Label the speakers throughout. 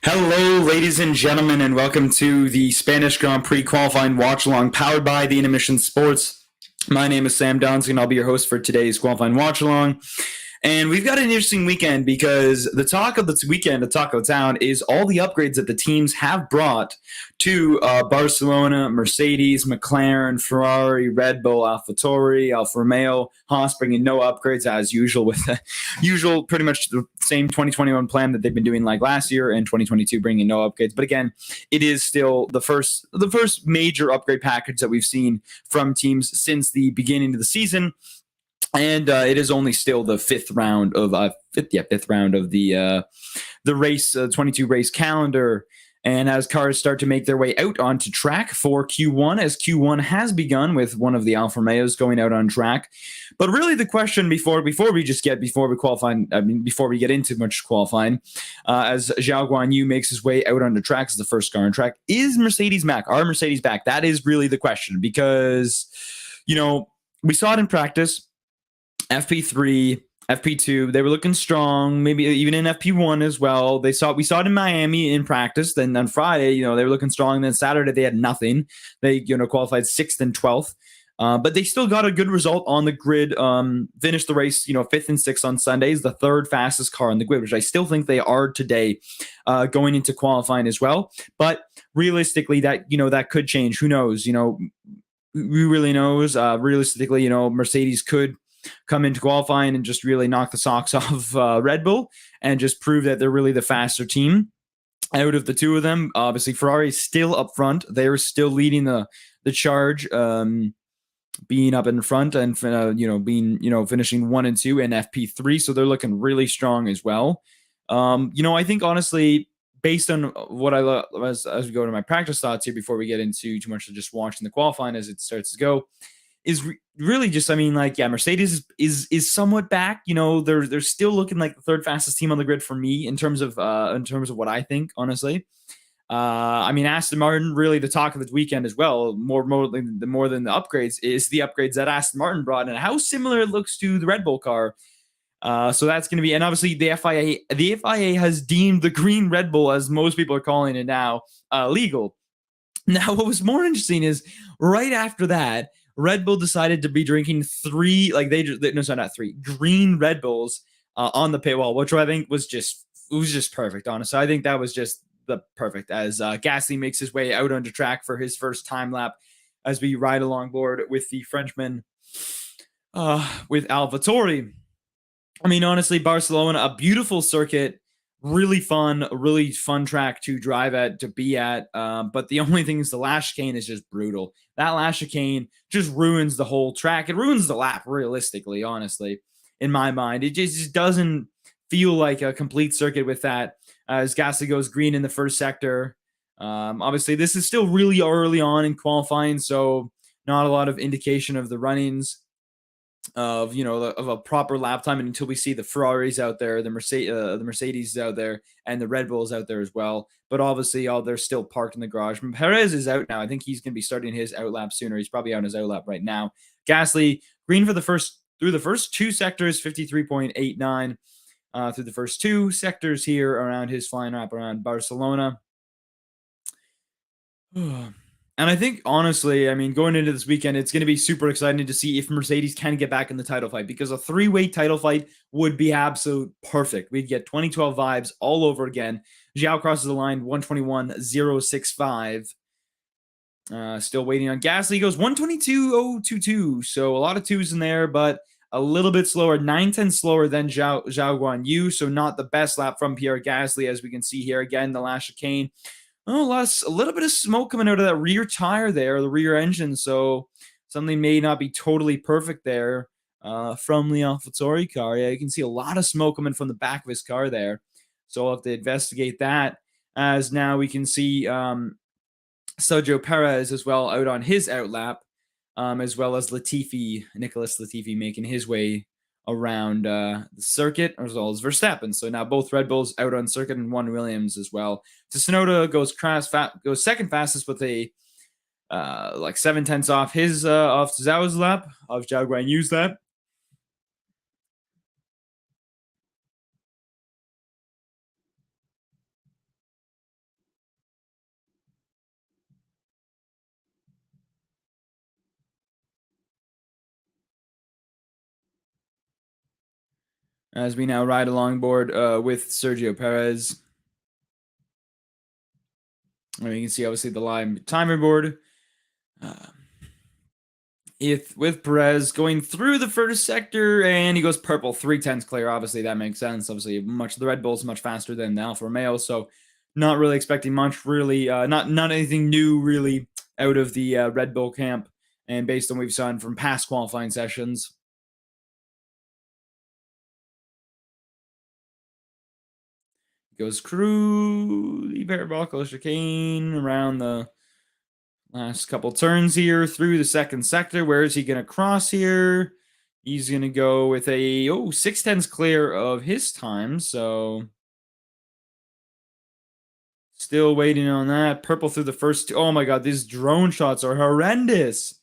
Speaker 1: Hello, ladies and gentlemen, and welcome to the Spanish Grand Prix Qualifying Watchalong powered by the Intermission Sports. My name is Sam Donski, and I'll be your host for today's Qualifying Watchalong. And we've got an interesting weekend because the talk of the weekend, the talk of town, is all the upgrades that the teams have brought to Barcelona, Mercedes, McLaren, Ferrari, Red Bull, AlphaTauri, Alfa Romeo, Haas bringing no upgrades as usual with the usual pretty much the same 2021 plan that they've been doing like last year, and 2022 bringing no upgrades. But again, it is still the first major upgrade package that we've seen from teams since the beginning of the season. And it is only still the fifth round of the race 22 race calendar. And as cars start to make their way out onto track for Q1, as Q1 has begun with one of the Alfa Romeos going out on track. But really, the question before we get into much qualifying, as Zhao Guanyu makes his way out onto track as the first car on track, is Mercedes back? Are Mercedes back? That is really the question because, we saw it in practice. FP3, FP2, they were looking strong, maybe even in FP1 as well. We saw it in Miami in practice. Then on Friday, they were looking strong. Then Saturday, they had nothing. They, qualified 6th and 12th. But they still got a good result on the grid. Finished the race, 5th and 6th on Sundays, the third fastest car on the grid, which I still think they are today, going into qualifying as well. But realistically, that could change. Who knows? Who really knows? Realistically, Mercedes could come into qualifying and just really knock the socks off Red Bull and just prove that they're really the faster team out of the two of them. Obviously, Ferrari is still up front. They're still leading the charge, being up in front and finishing 1 and 2 in FP3. So they're looking really strong as well. I think honestly, based on what I love as we go to my practice thoughts here before we get into too much of just watching the qualifying as it starts to go, is really just, Mercedes is somewhat back. They're still looking like the third fastest team on the grid for me in terms of what I think, honestly. Aston Martin, really the talk of the weekend as well, more than the upgrades, is the upgrades that Aston Martin brought and how similar it looks to the Red Bull car. So that's going to be, and obviously the FIA has deemed the green Red Bull, as most people are calling it now, legal. Now, what was more interesting is right after that, Red Bull decided to be drinking green Red Bulls on the pit wall, which I think was just perfect. Honestly, I think that was just the perfect as Gasly makes his way out onto track for his first time lap as we ride along board with the Frenchman with AlphaTauri. Honestly, Barcelona, a beautiful circuit. Really fun track to drive at, to be at. But the only thing is the last chicane is just brutal. That last chicane just ruins the whole track. It ruins the lap, realistically, honestly, in my mind. It just doesn't feel like a complete circuit with that, as Gasly goes green in the first sector. Obviously, this is still really early on in qualifying, so not a lot of indication of the runnings of a proper lap time until we see the Ferraris out there, the Mercedes out there, and the Red Bulls out there as well. But obviously, they're still parked in the garage. Perez is out now. I think he's going to be starting his outlap sooner. He's probably out in his outlap right now. Gasly green for the first 2 sectors, 53.89 through the first 2 sectors here around his flying wrap around Barcelona. And I think, honestly, going into this weekend, it's going to be super exciting to see if Mercedes can get back in the title fight, because a 3-way title fight would be absolute perfect. We'd get 2012 vibes all over again. Zhao crosses the line, 121.065. Still waiting on Gasly. He goes 122.022. So a lot of twos in there, but a little bit slower, 9/10 slower than Zhao Guanyu. So not the best lap from Pierre Gasly, as we can see here again, the last chicane. A little bit of smoke coming out of that rear tire there, the rear engine. So something may not be totally perfect there from the AlphaTauri car. Yeah, you can see a lot of smoke coming from the back of his car there. So I'll have to investigate that, as now we can see Sergio Perez as well out on his outlap, as well as Nicholas Latifi making his way around the circuit, as well as Verstappen. So now both Red Bulls out on circuit, and one Williams as well. Tsunoda goes second fastest with a 7/10 off his off Zhao's lap, of Zhao Guanyu's lap. as we now ride along board with Sergio Perez. And you can see, obviously, the live timer board. With Perez going through the first sector, and he goes purple, 3/10 clear. Obviously, that makes sense. Obviously, the Red Bull's much faster than the Alfa Romeo, so not really expecting much, really. Not anything new, really, out of the Red Bull camp, and based on what we've seen from past qualifying sessions. Goes through the parabolic chicane around the last couple turns here through the second sector. Where is he going to cross here? He's going to go with a 6/10 clear of his time. So still waiting on that. Purple through the first two. Oh my God, these drone shots are horrendous.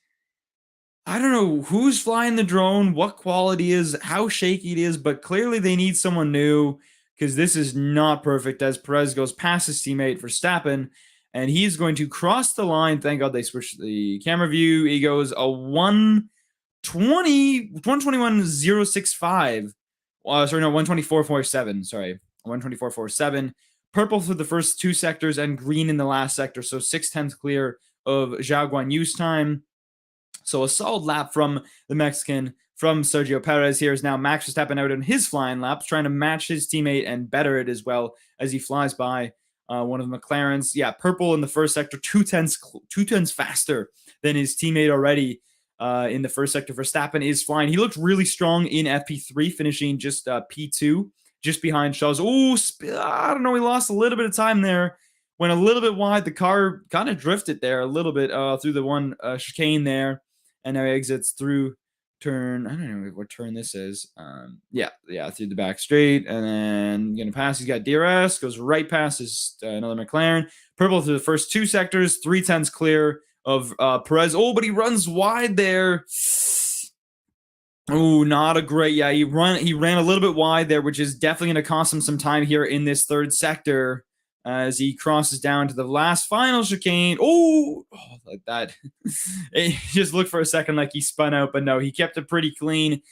Speaker 1: I don't know who's flying the drone, what quality is, how shaky it is, but clearly they need someone new because this is not perfect as Perez goes past his teammate Verstappen, and he's going to cross the line. Thank God they switched the camera view. He goes a 121.065. Sorry, no, 124.47. Sorry, 124.47. Purple through the first two sectors and green in the last sector. So 6/10 clear of Zhao Guanyu's time. So a solid lap from the Mexican, from Sergio Perez. Here is now Max Verstappen out in his flying laps, trying to match his teammate and better it as well as he flies by one of the McLarens. Yeah, purple in the first sector, 2/10 faster than his teammate already in the first sector. Verstappen is flying. He looked really strong in FP3, finishing just P2, just behind Charles. I don't know. He lost a little bit of time there. Went a little bit wide. The car kind of drifted there a little bit through the one chicane there. And now he exits through turn. I don't know what turn this is. Yeah, through the back straight. And then going to pass. He's got DRS. Goes right past his another McLaren. Purple through the first two sectors. 3/10 clear of Perez. But he runs wide there. Not a great. Yeah, he ran a little bit wide there, which is definitely going to cost him some time here in this third sector as he crosses down to the last final chicane. Like that. It just looked for a second like he spun out, but no, he kept it pretty clean.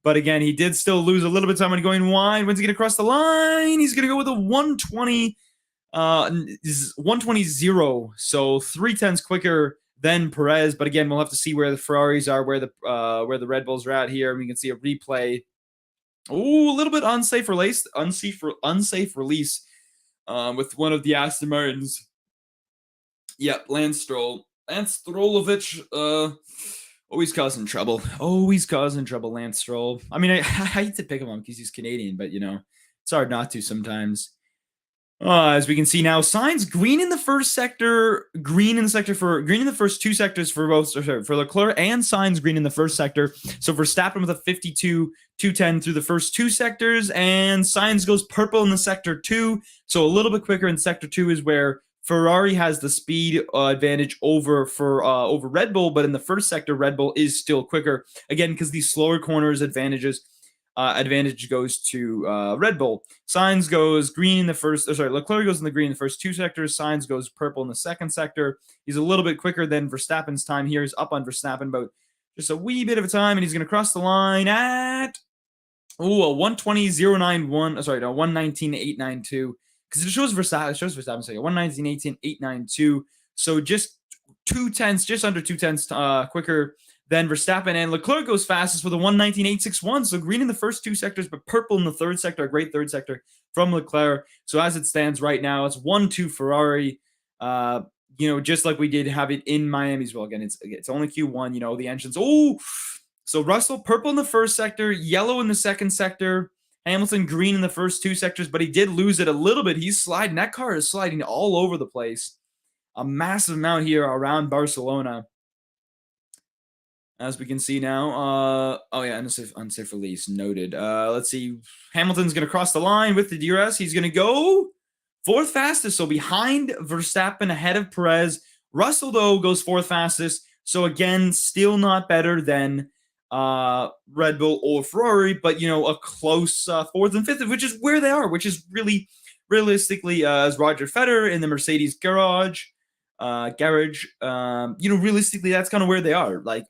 Speaker 1: But again, he did still lose a little bit of time when going wide. When's he going to cross the line? He's going to go with a 120, 120.0. So 3/10 quicker than Perez. But again, we'll have to see where the Ferraris are, where the Red Bulls are at here. We can see a replay. A little bit unsafe release. With one of the Aston Martins. Yep, Lance Strollovich, always causing trouble. Lance Stroll. I mean, I hate to pick him up because he's Canadian, but, it's hard not to sometimes. As we can see now, Sainz green in the first sector, green in the first two sectors for both, for Leclerc and Sainz green in the first sector. So Verstappen with a 52.210 through the first two sectors, and Sainz goes purple in the sector 2. So a little bit quicker in sector 2 is where Ferrari has the speed advantage over Red Bull, but in the first sector, Red Bull is still quicker. Again, because these slower corners advantage goes to Red Bull. Sainz goes green in the first. Leclerc goes in the green in the first two sectors. Sainz goes purple in the second sector. He's a little bit quicker than Verstappen's time here. He's up on Verstappen, but just a wee bit of a time, and he's going to cross the line at a 120.091. Sorry, no, 119.892. Because it shows Verstappen saying 119.892. So just 2/10, just under 2/10 quicker than Verstappen, and Leclerc goes fastest with a 119.861. So green in the first two sectors, but purple in the third sector. A great third sector from Leclerc. So as it stands right now, it's 1-2 Ferrari. Just like we did have it in Miami as well. Again, it's only Q1. The engines. So Russell purple in the first sector, yellow in the second sector. Hamilton green in the first two sectors, but he did lose it a little bit. He's sliding. That car is sliding all over the place. A massive amount here around Barcelona. As we can see now. Unsafe release. Noted. Let's see. Hamilton's going to cross the line with the DRS. He's going to go fourth fastest. So behind Verstappen, ahead of Perez. Russell, though, goes fourth fastest. So again, still not better than Red Bull or Ferrari, but a close fourth and fifth, which is where they are, which is really realistically as Roger Federer in the Mercedes garage, realistically that's kind of where they are. Like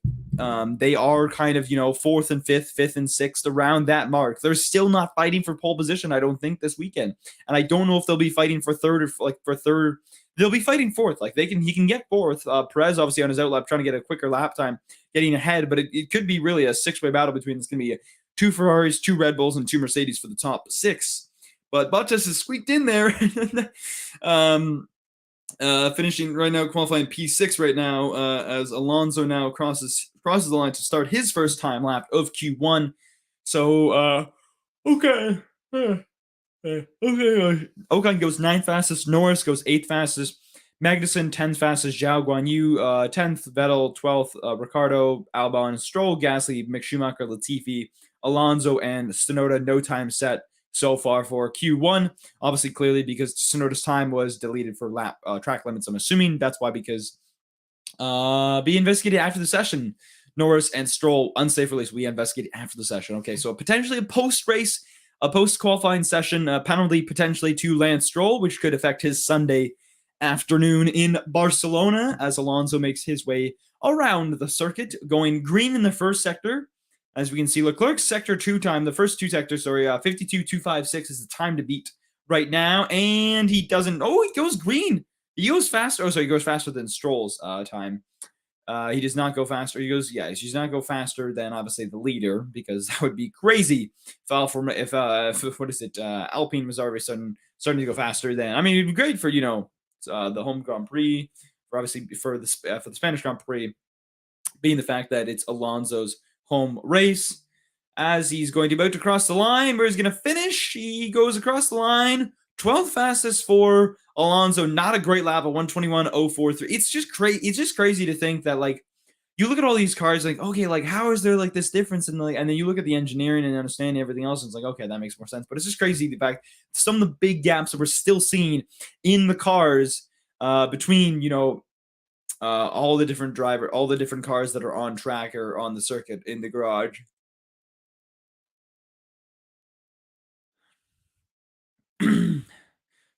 Speaker 1: They are kind of, fourth and fifth and sixth, around that mark. They're still not fighting for pole position, I don't think, this weekend. And I don't know if they'll be fighting for third or for third. They'll be fighting fourth. Like he can get fourth. Perez obviously on his outlap trying to get a quicker lap time, getting ahead, but it could be really a six-way battle between, it's going to be 2 Ferraris, 2 Red Bulls, and 2 Mercedes for the top 6. But Bottas is squeaked in there. Finishing right now, qualifying P6 right now, as Alonso now crosses the line to start his first time lap of Q1. So, okay. Ocon goes 9th fastest, Norris goes 8th fastest, Magnussen 10th fastest, Zhao Guanyu 10th, Vettel 12th, Ricardo, Albon, Stroll, Gasly, Mick Schumacher, Latifi, Alonso, and Tsunoda. No time set so far for Q1. Obviously, clearly because Tsunoda's time was deleted for track limits, I'm assuming that's why, because be investigated after the session. Norris and Stroll, unsafe release, we investigated after the session. Okay, so potentially a post-race, a post-qualifying session, penalty potentially to Lance Stroll, which could affect his Sunday afternoon in Barcelona, as Alonso makes his way around the circuit, going green in the first sector. As we can see, Leclerc's sector 2 time, the first 2 sectors, 52.256 is the time to beat right now, and he doesn't, he goes green. He goes faster, he goes faster than Stroll's time. He does not go faster. He does not go faster than obviously the leader, because that would be crazy if Alpine was already starting to go faster. Then it'd be great for the home Grand Prix, for the Spanish Grand Prix, being the fact that it's Alonso's home race. As he's about to cross the line, where he's going to finish, he goes across the line, 12th fastest for Alonso. Not a great lap, at 1:21.043. It's just crazy. It's just crazy to think that, like, you look at all these cars, like, okay, like, how is there like this difference? And then you look at the engineering and understanding everything else, and it's like, okay, that makes more sense. But it's just crazy the fact some of the big gaps that we're still seeing in the cars between all the different cars that are on track or on the circuit in the garage.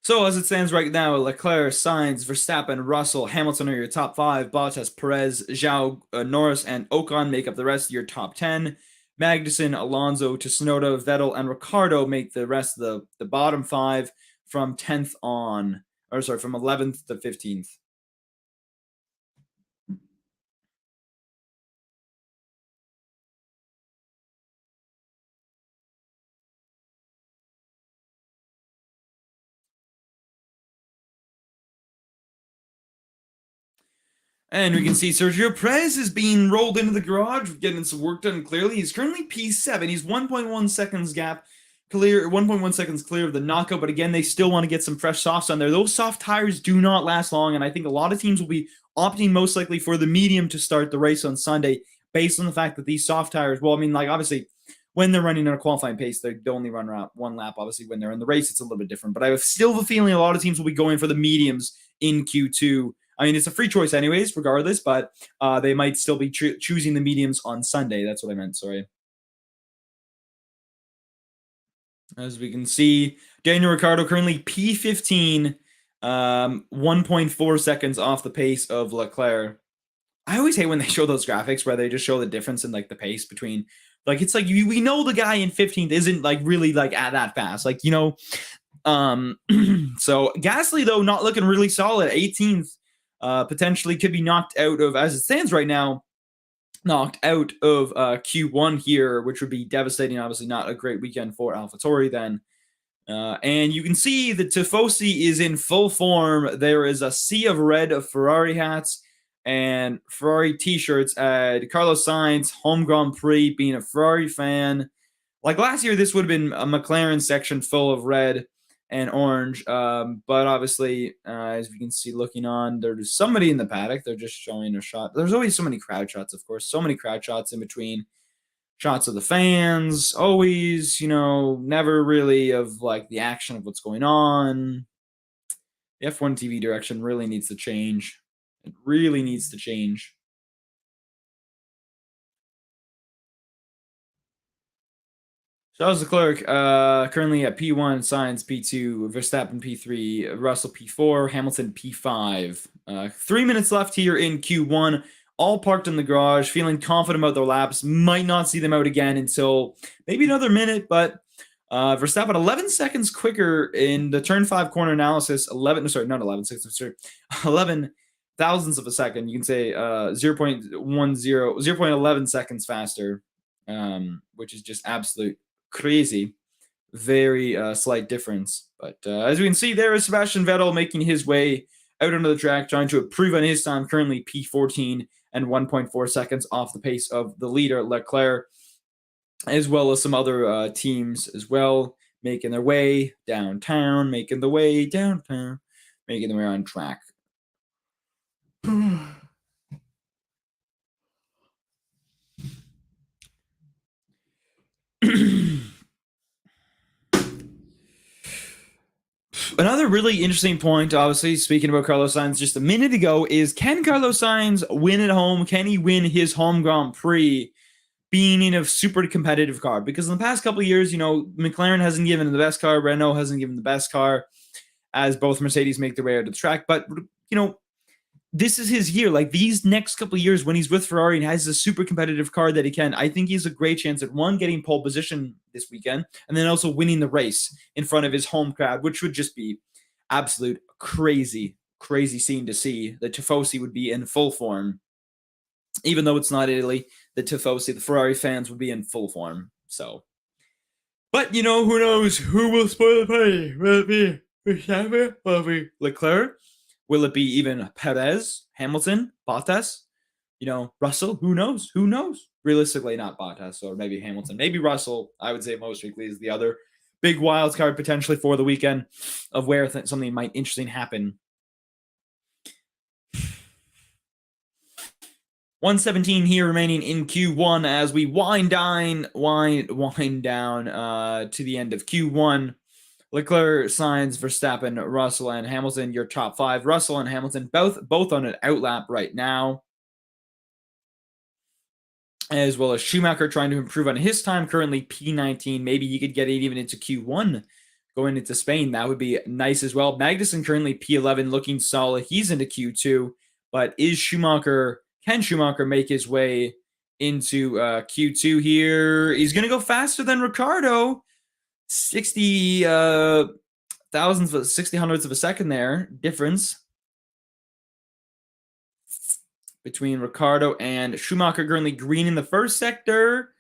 Speaker 1: So as it stands right now, Leclerc, Sainz, Verstappen, Russell, Hamilton are your top 5. Bottas, Perez, Zhao, Norris, and Ocon make up the rest of your top 10. Magnussen, Alonso, Tsunoda, Vettel, and Ricardo make the rest of the bottom 5 from 10th on, from 11th to 15th. And we can see Sergio Perez is being rolled into the garage, getting some work done clearly. He's currently P7. He's 1.1 seconds clear of the knockout. But again, they still want to get some fresh softs on there. Those soft tires do not last long. And I think a lot of teams will be opting most likely for the medium to start the race on Sunday, based on the fact that these soft tires, obviously, when they're running at a qualifying pace, they only run around one lap. Obviously, when they're in the race, it's a little bit different. But I still have a feeling a lot of teams will be going for the mediums in Q2. It's a free choice anyways, regardless, but they might still be choosing the mediums on Sunday. That's what I meant, sorry. As we can see, Daniel Ricciardo currently P15, 1.4 seconds off the pace of Leclerc. I always hate when they show those graphics where they just show the difference in, like, the pace between, like, it's like we know the guy in 15th isn't, like, really, like, at that fast. Like, so Gasly, though, not looking really solid. 18th. Potentially could be knocked out of, as it stands right now, Q1 here, which would be devastating. Obviously not a great weekend for AlphaTauri then. And you can see that Tifosi is in full form. There is a sea of red of Ferrari hats and Ferrari t-shirts. Carlos Sainz, home Grand Prix, being a Ferrari fan. Like last year, this would have been a McLaren section full of red and orange, but obviously, as we can see looking on, there's somebody in the paddock. They're just showing a shot. There's always so many crowd shots, of course, so many crowd shots in between shots of the fans, always, never really of like the action of what's going on. The F1 TV direction really needs to change. It really needs to change. Charles Leclerc, currently at P1, Sainz P2, Verstappen P3, Russell P4, Hamilton P5. 3 minutes left here in Q1 all parked in the garage, feeling confident about their laps. Might not see them out again until maybe another minute, but Verstappen 11 seconds quicker in the turn 5 corner analysis. 11 thousandths of a second. You can say 0.11 seconds faster, which is just absolute crazy. Very slight difference. But as we can see, there is Sebastian Vettel making his way out onto the track, trying to improve on his time, currently P14 and 1.4 seconds off the pace of the leader, Leclerc, as well as some other teams as well, making their way downtown, making their way on track. Another really interesting point, obviously, speaking about Carlos Sainz just a minute ago, is can Carlos Sainz win at home? Can he win his home Grand Prix being in a super competitive car? Because in the past couple of years, McLaren hasn't given the best car, Renault hasn't given the best car, as both Mercedes make their way out of the track. But, this is his year. Like, these next couple of years when he's with Ferrari and has a super competitive car that he can, I think he's a great chance at, one, getting pole position this weekend, and then also winning the race in front of his home crowd, which would just be absolute crazy scene to see. The Tifosi would be in full form. Even though it's not Italy, the Tifosi, the Ferrari fans, would be in full form. So, but, who knows? Who will spoil the party? Will it be Verstappen? Will it be Leclerc? Will it be even Perez, Hamilton, Bottas, Russell? Who knows? Realistically, not Bottas, or maybe Hamilton. Maybe Russell, I would say most likely, is the other big wild card potentially for the weekend of where something might interesting happen. 1:17 here remaining in Q1 as we wind down to the end of Q1. Leclerc, Sainz, Verstappen, Russell, and Hamilton, your top 5. Russell and Hamilton both on an outlap right now. As well as Schumacher trying to improve on his time, currently P19. Maybe he could get it even into Q1 going into Spain. That would be nice as well. Magnussen currently P11, looking solid. He's into Q2. But can Schumacher make his way into Q2 here? He's going to go faster than Ricciardo. 60 hundredths of a second there difference between Ricciardo and Schumacher. Currently green in the first sector.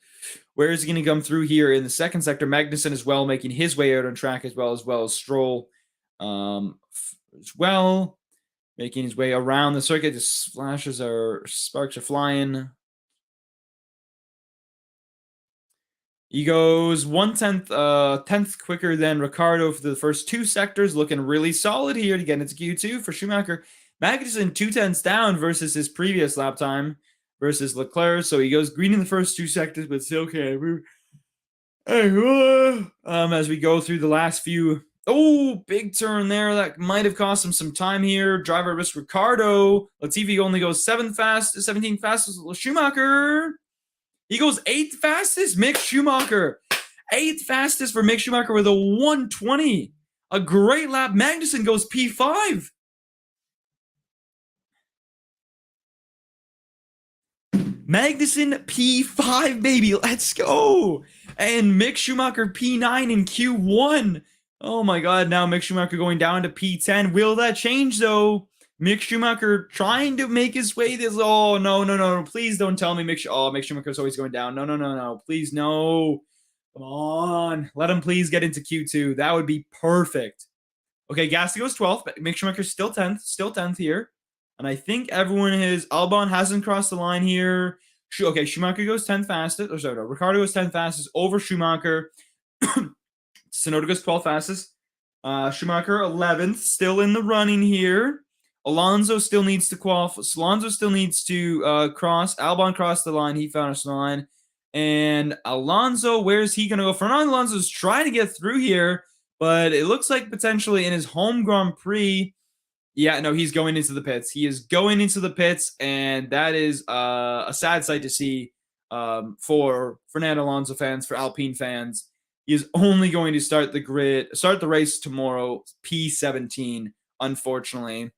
Speaker 1: Where is he going to come through here in the second sector? Magnussen as well, making his way out on track as well as Stroll as well, making his way around the circuit. The sparks are flying. He goes 1/10 tenth quicker than Ricciardo for the first 2 sectors, looking really solid here to get into Q2 for Schumacher. Magnussen 2/10 down versus his previous lap time versus Leclerc, so he goes green in the first 2 sectors, but still can't move. As we go through the last few, big turn there that might have cost him some time here. Driver risk Ricciardo. Latifi only goes 17th fastest. Schumacher. He goes 8th fastest, Mick Schumacher. 8th fastest for Mick Schumacher with a 1:20. A great lap. Magnussen goes P5. Magnussen P5, baby. Let's go. And Mick Schumacher P9 in Q1. Oh my God. Now Mick Schumacher going down to P10. Will that change though? Mick Schumacher trying to make his way this. Oh, no. Please don't tell me Mick Schumacher's always going down. No. Please, no. Come on. Let him please get into Q2. That would be perfect. Okay, Gasly goes 12th, but Mick Schumacher's still 10th. Still 10th here. And I think Albon hasn't crossed the line here. Okay, Schumacher goes 10th fastest. Ricciardo goes 10th fastest over Schumacher. Tsunoda goes 12th fastest. Schumacher 11th, still in the running here. Alonso still needs to qualify. Alonso still needs to cross. Albon crossed the line. He found the line. And Alonso, where's he going to go? Fernando Alonso's trying to get through here, but it looks like potentially in his home Grand Prix. Yeah, no, he's going into the pits. He is going into the pits, and that is a sad sight to see for Fernando Alonso fans, for Alpine fans. He is only going to start the race tomorrow, P17, unfortunately.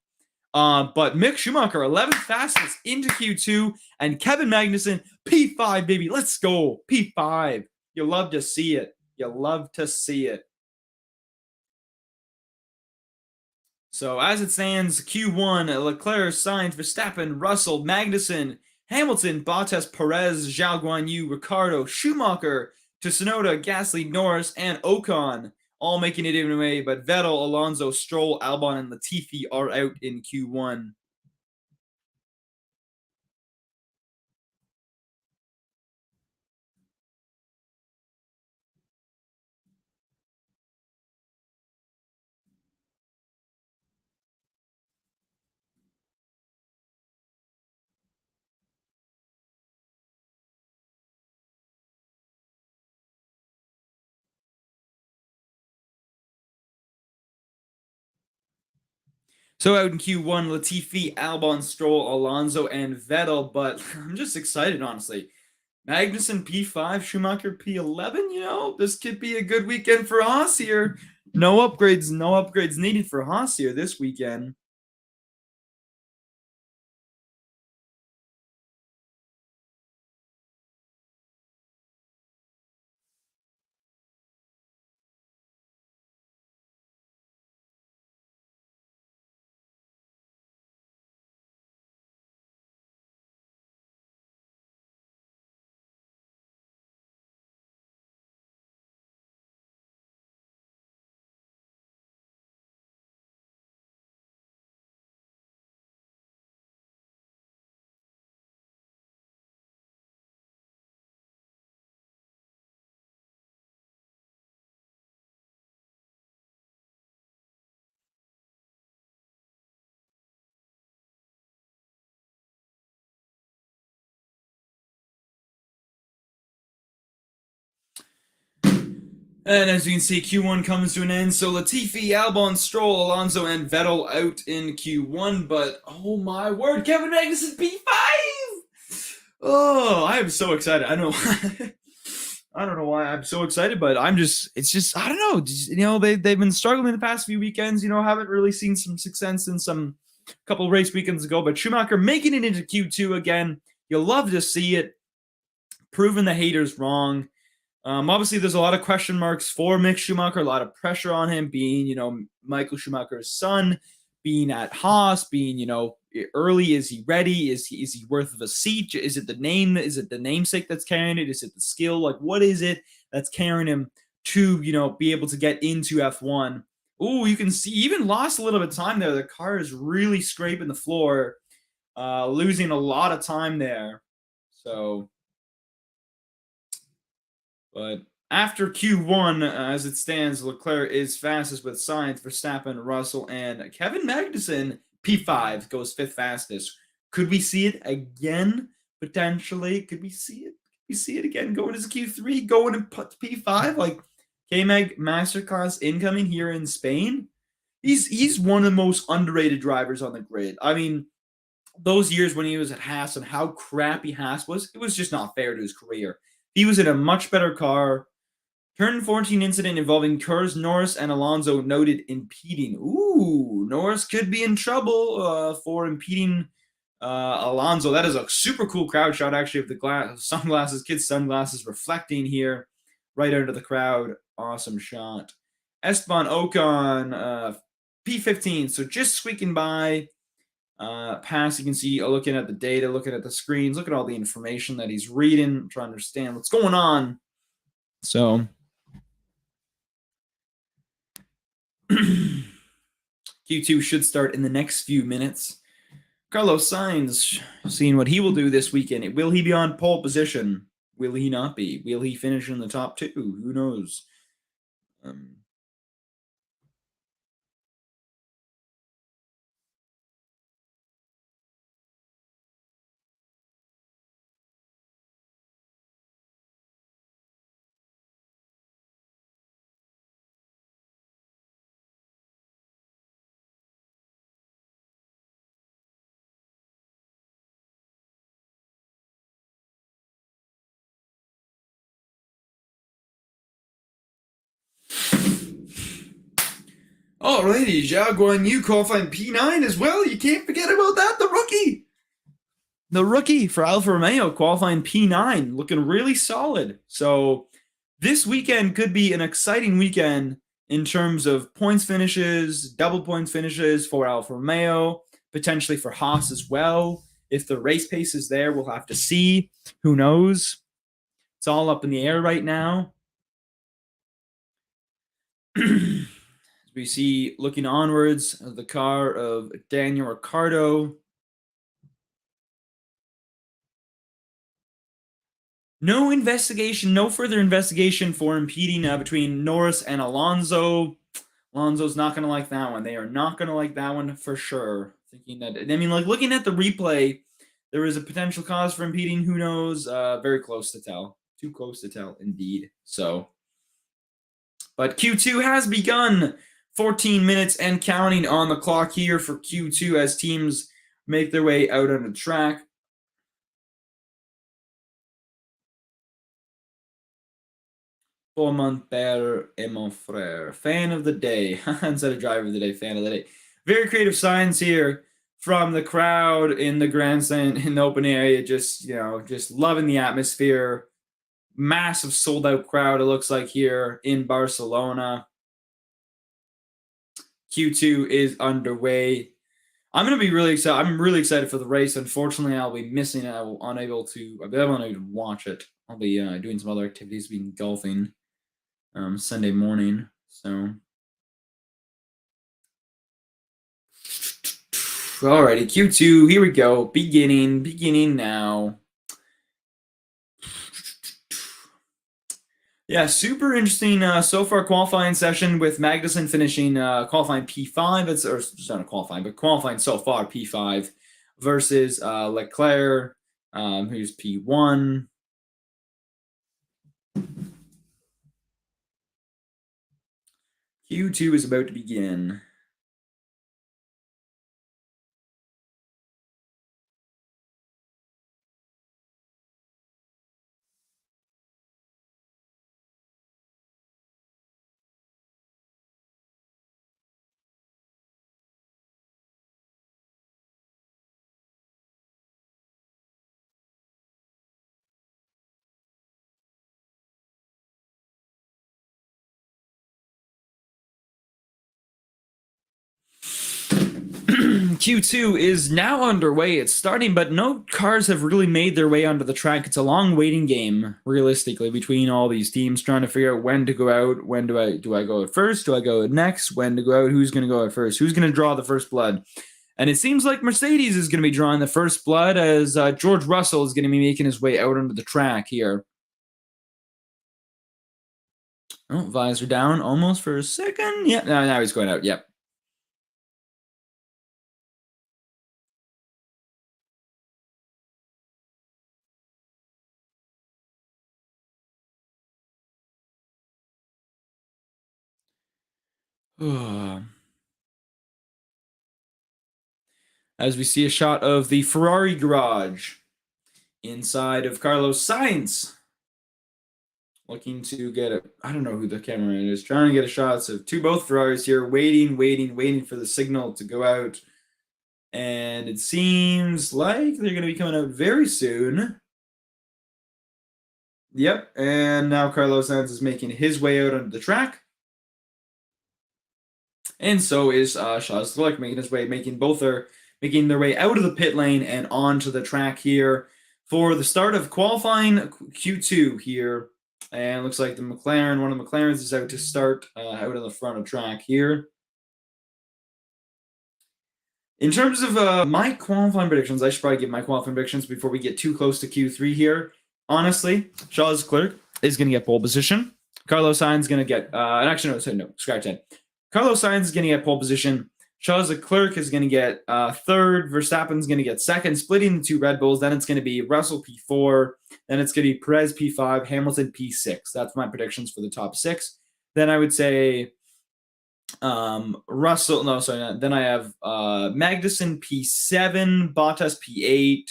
Speaker 1: But Mick Schumacher, 11th fastest into Q2, and Kevin Magnussen, P5, baby. Let's go. P5. You love to see it. You love to see it. So as it stands, Q1, Leclerc, Sainz, Verstappen, Russell, Magnussen, Hamilton, Bottas, Perez, Zhou Guanyu, Ricciardo, Schumacher, Tsunoda, Gasly, Norris, and Ocon all making it in a way, but Vettel, Alonso, Stroll, Albon, and Latifi are out in Q1. So out in Q1, Latifi, Albon, Stroll, Alonso, and Vettel, but I'm just excited, honestly. Magnussen P5, Schumacher P11, this could be a good weekend for Haas here. No upgrades needed for Haas here this weekend. And as you can see, Q1 comes to an end. So Latifi, Albon, Stroll, Alonso, and Vettel out in Q1. But oh my word, Kevin Magnussen P5! Oh, I am so excited. I don't know. I don't know why I'm so excited, but it's just, I don't know. Just, they've been struggling the past few weekends, haven't really seen some success in some couple race weekends ago. But Schumacher making it into Q2 again. You'll love to see it. Proving the haters wrong. Obviously, there's a lot of question marks for Mick Schumacher, a lot of pressure on him being, Michael Schumacher's son, being at Haas, being, early. Is he ready? Is he worth of a seat? Is it the name? Is it the namesake that's carrying it? Is it the skill? Like, what is it that's carrying him to, be able to get into F1? Ooh, you can see even lost a little bit of time there. The car is really scraping the floor, losing a lot of time there. So. But after Q1, as it stands, Leclerc is fastest with Sainz, Verstappen, Russell, and Kevin Magnussen, P5, goes fifth fastest. Could we see it again, potentially? Could we see it? Could we see it again going to Q3, going to P5? Like, K-Mag Masterclass incoming here in Spain? He's one of the most underrated drivers on the grid. I mean, those years when he was at Haas and how crappy Haas was, it was just not fair to his career. He was in a much better car. Turn 14 incident involving Kurz, Norris, and Alonso noted impeding. Ooh, Norris could be in trouble for impeding Alonso. That is a super cool crowd shot, actually, of the sunglasses, kids' sunglasses reflecting here right under the crowd. Awesome shot. Esteban Ocon, P15, so just squeaking by. Pass, you can see looking at the data, looking at the screens, look at all the information that he's reading, trying to understand what's going on. So Q2 should start in the next few minutes. Carlos Sainz, seeing what he will do this weekend. Will he be on pole position? Will he not be? Will he finish in the top two? Who knows? Alrighty, Zhao Guanyu qualifying P9 as well. You can't forget about that. The rookie. The rookie for Alfa Romeo qualifying P9, looking really solid. So this weekend could be an exciting weekend in terms of points finishes, double points finishes for Alfa Romeo, potentially for Haas as well. If the race pace is there, we'll have to see. Who knows? It's all up in the air right now. We see looking onwards the car of Daniel Ricciardo. No investigation, no further investigation for impeding between Norris and Alonso. Alonso's not going to like that one. They are not going to like that one for sure. Thinking that, I mean, like looking at the replay, there is a potential cause for impeding. Who knows? Very close to tell. Too close to tell, indeed. So, but Q2 has begun. 14 minutes and counting on the clock here for Q2 as teams make their way out on the track. Pour mon père et mon frère. Fan of the day. Instead of driver of the day, fan of the day. Very creative signs here from the crowd in the grandstand in the open area. Just, just loving the atmosphere. Massive sold out crowd, it looks like here in Barcelona. Q2 is underway. I'm going to be really excited. I'm really excited for the race. Unfortunately, I'll be missing it. I'll be unable to watch it. I'll be doing some other activities, being golfing Sunday morning. So, alrighty, Q2. Here we go. Beginning now. Yeah, super interesting so far qualifying session with Magnussen finishing qualifying P5. It's not a qualifying, but qualifying so far P5 versus Leclerc, who's P1. Q2 is about to begin. Q2 is now underway. It's starting, but no cars have really made their way onto the track. It's a long waiting game, realistically, between all these teams trying to figure out when to go out. When do I go out first? Do I go out next? When to go out? Who's going to go out first? Who's going to draw the first blood? And it seems like Mercedes is going to be drawing the first blood as George Russell is going to be making his way out onto the track here. Oh, visor down almost for a second. Yeah, now he's going out. Yep. As we see a shot of the Ferrari garage inside of Carlos Sainz. Looking to get it. I don't know who the cameraman is. Trying to get a shot of both Ferraris here, waiting for the signal to go out. And it seems like they're going to be coming out very soon. Yep, and now Carlos Sainz is making his way out onto the track. And so is Charles Leclerc making their way out of the pit lane and onto the track here for the start of qualifying Q2 here. And it looks like one of the McLarens is out to start out on the front of track here. In terms of my qualifying predictions, I should probably give my qualifying predictions before we get too close to Q3 here. Honestly, Charles Leclerc is going to get pole position. Carlos Sainz is going to get, scratch that. Carlos Sainz is going to get pole position. Charles Leclerc is going to get third. Verstappen's going to get second, splitting the two Red Bulls. Then it's going to be Russell P4. Then it's going to be Perez P5, Hamilton P6. That's my predictions for the top six. Then I would say then I have Magnussen P7, Bottas P8.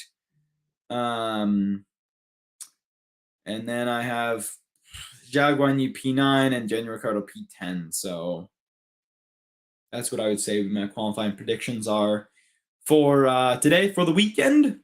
Speaker 1: And then I have Zhao Guanyu P9 and Daniel Ricciardo P10. So That's what I would say my qualifying predictions are for today, for the weekend.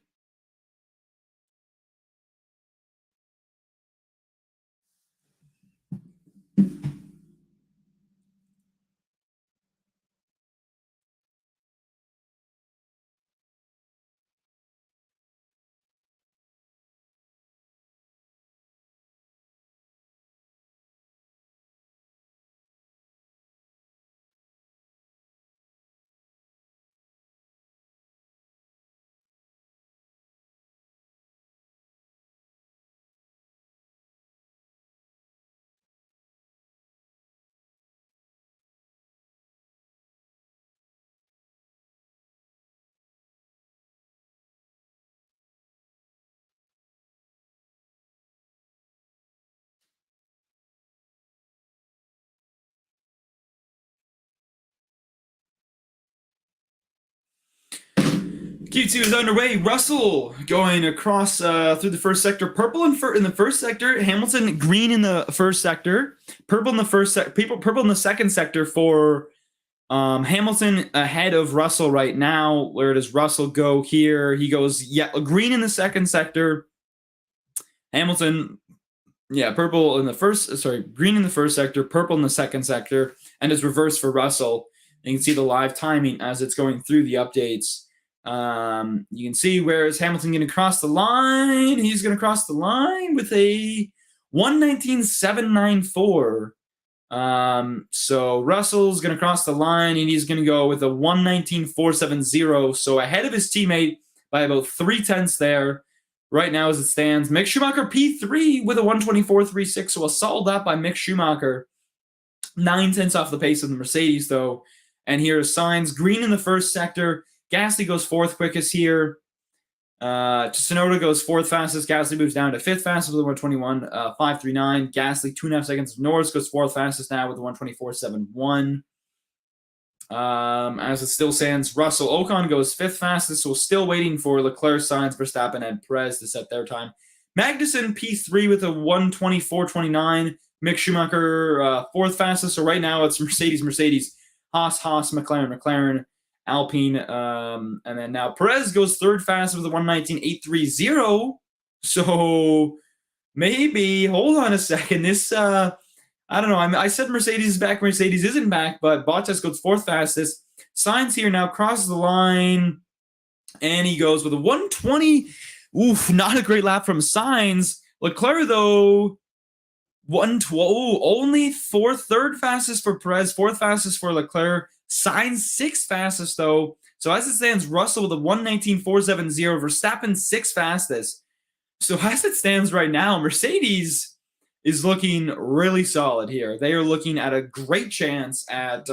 Speaker 1: Q2 is underway. Russell going across through the first sector. Purple in the first sector. Hamilton green in the first sector. Purple in the purple in the second sector for Hamilton ahead of Russell right now. Where does Russell go here? He goes green in the second sector. Hamilton, purple in the first. Green in the first sector. Purple in the second sector, and is reversed for Russell. And you can see the live timing as it's going through the updates. You can see where is Hamilton going to cross the line. He's going to cross the line with a 1:19.794. So Russell's going to cross the line, and he's going to go with a 1:19.470. So ahead of his teammate by about 0.3 there. Right now, as it stands, Mick Schumacher P3 with a 1:24.36. So a solid lap by Mick Schumacher. 0.9 off the pace of the Mercedes, though. And here is Sainz green in the first sector. Gasly goes fourth quickest here. Tsunoda goes fourth fastest. Gasly moves down to fifth fastest with a 1:21.539. Gasly 2.5 seconds. Norris goes fourth fastest now with a 1:24.71. As it still stands, Russell Ocon goes fifth fastest, so still waiting for Leclerc, Sainz, Verstappen, and Perez to set their time. Magnussen P3 with a 1:24.29. Mick Schumacher fourth fastest. So right now it's Mercedes, Haas, McLaren, Alpine, and then now Perez goes third fastest with a 1:19.830. So maybe, hold on a second. This, I don't know. I said Mercedes is back. Mercedes isn't back, but Bottas goes fourth fastest. Sainz here now crosses the line, and he goes with a 1:20. Oof, not a great lap from Sainz. Leclerc, though, 1:12. Only third fastest for Perez, fourth fastest for Leclerc. Sainz sixth fastest, though. So as it stands, Russell with a 1:19.470. Verstappen sixth fastest. So as it stands right now, Mercedes is looking really solid here. They are looking at a great chance at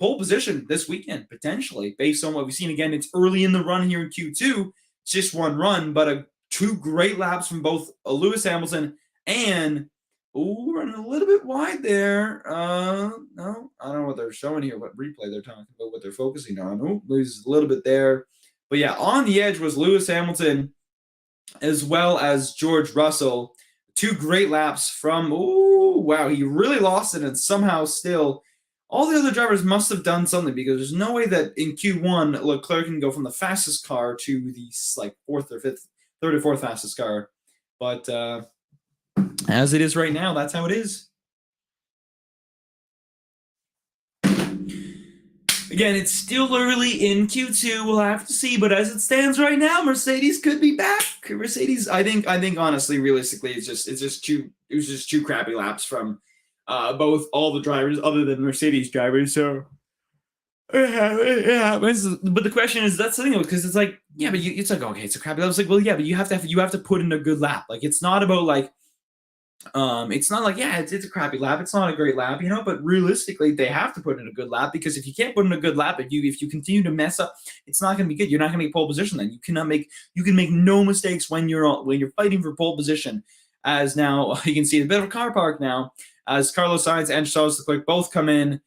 Speaker 1: pole position this weekend, potentially, based on what we've seen. Again, it's early in the run here in Q2. It's just one run, but two great laps from both Lewis Hamilton and running a little bit wide there. No, I don't know what they're showing here, what replay they're talking about, what they're focusing on. Loses a little bit there. But yeah, on the edge was Lewis Hamilton as well as George Russell. Two great laps from, wow, he really lost it, and somehow still all the other drivers must have done something, because there's no way that in Q1 Leclerc can go from the fastest car to the third or fourth fastest car. But as it is right now, that's how it is. Again, it's still early in Q2. We'll have to see. But as it stands right now, Mercedes could be back. Mercedes, I think honestly, realistically, it was just two crappy laps from all the drivers other than Mercedes drivers. So yeah. But the question is, that's the thing, because it's like, yeah, but it's like, okay, it's a crappy lap. It's like, well, yeah, but you have to put in a good lap. Like, it's not about like, it's not like, yeah, it's a crappy lap. It's not a great lap, but realistically, they have to put in a good lap, because if you can't put in a good lap, if you continue to mess up, it's not going to be good. You're not going to get pole position then. You can make no mistakes when you're fighting for pole position. As now you can see a bit of a car park now, as Carlos Sainz and Charles Leclerc both come in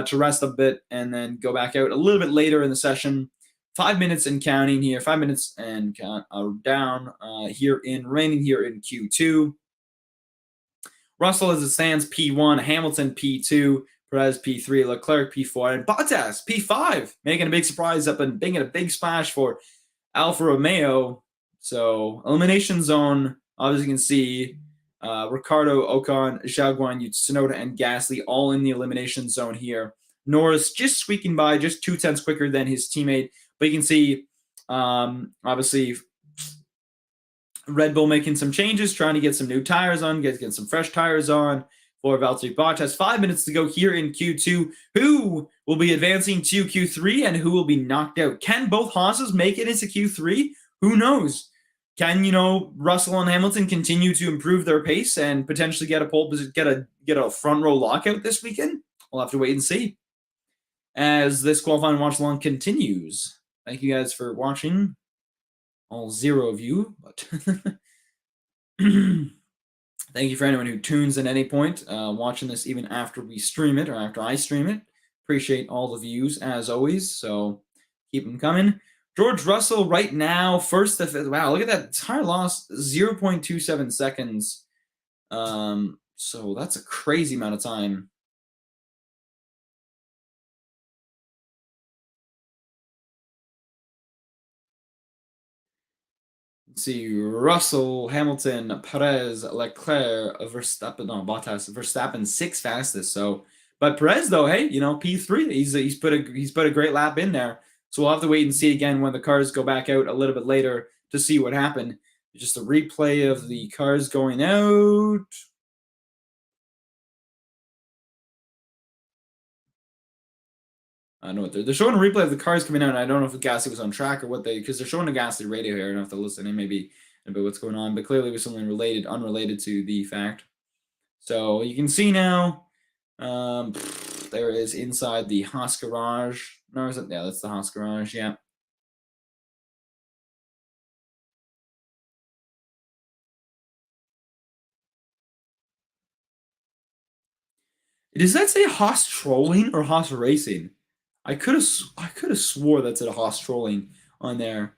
Speaker 1: to rest a bit and then go back out a little bit later in the session. 5 minutes and counting here. 5 minutes and count down here in Q2. Russell, as it stands, P1, Hamilton P2, Perez P3, Leclerc P4, and Bottas P5, making a big surprise up and making a big splash for Alfa Romeo. So elimination zone, obviously you can see Ricardo, Ocon, Zhou Guanyu, Tsunoda, and Gasly all in the elimination zone here. Norris just squeaking by, just 0.2 quicker than his teammate. But you can see, obviously, Red Bull making some changes, trying to get some new tires on, get some fresh tires on for Valtteri Bottas. 5 minutes to go here in Q2. Who will be advancing to Q3 and who will be knocked out? Can both Haas's make it into Q3? Who knows? Can Russell and Hamilton continue to improve their pace and potentially get a pole position, get a front row lockout this weekend? We'll have to wait and see as this qualifying watch along continues. Thank you guys for watching. All 0 of you, but thank you for anyone who tunes in at any point, watching this even after we stream it or after I stream it. Appreciate all the views as always, so keep them coming. George Russell right now, first to fifth. Wow, look at that tire loss, 0.27 seconds. So that's a crazy amount of time. Let's see, Russell, Hamilton, Perez, Leclerc, Verstappen, 6th fastest. So, but Perez though, hey, P3, he's put a great lap in there. So we'll have to wait and see again when the cars go back out a little bit later to see what happened. Just a replay of the cars going out. I know what they're showing a replay of the cars coming out. And I don't know if the Gasly was on track or what because they're showing a Gasly radio here. I don't have to listen in maybe about what's going on, but clearly it was something unrelated to the fact. So you can see now, there is inside the Haas garage. No, is it? Yeah, that's the Haas garage. Yeah. Does that say Haas trolling or Haas racing? I could have swore that said a Haas trolling on there.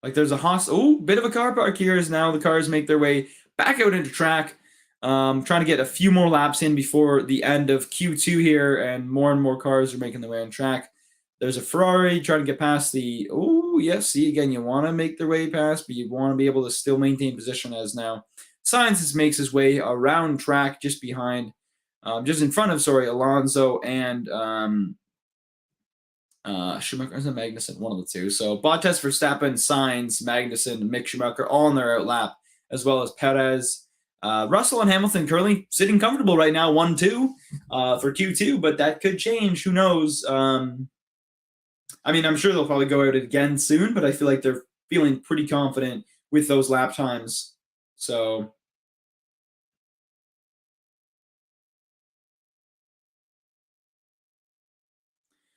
Speaker 1: Like there's a Haas. Oh, bit of a car park here as now the cars make their way back out into track. Trying to get a few more laps in before the end of Q2 here, and more cars are making their way on track. There's a Ferrari trying to get past the. Oh, yes. See, again, you want to make their way past, but you want to be able to still maintain position as now Sainz makes his way around track just behind. Just in front of, Alonso and Schumacher and Magnussen, one of the two. So Bottas, Verstappen, Sainz, Magnussen, Mick Schumacher, all in their out lap, as well as Perez. Russell and Hamilton currently sitting comfortable right now, 1-2 for Q2, but that could change. Who knows? I'm sure they'll probably go out again soon, but I feel like they're feeling pretty confident with those lap times. So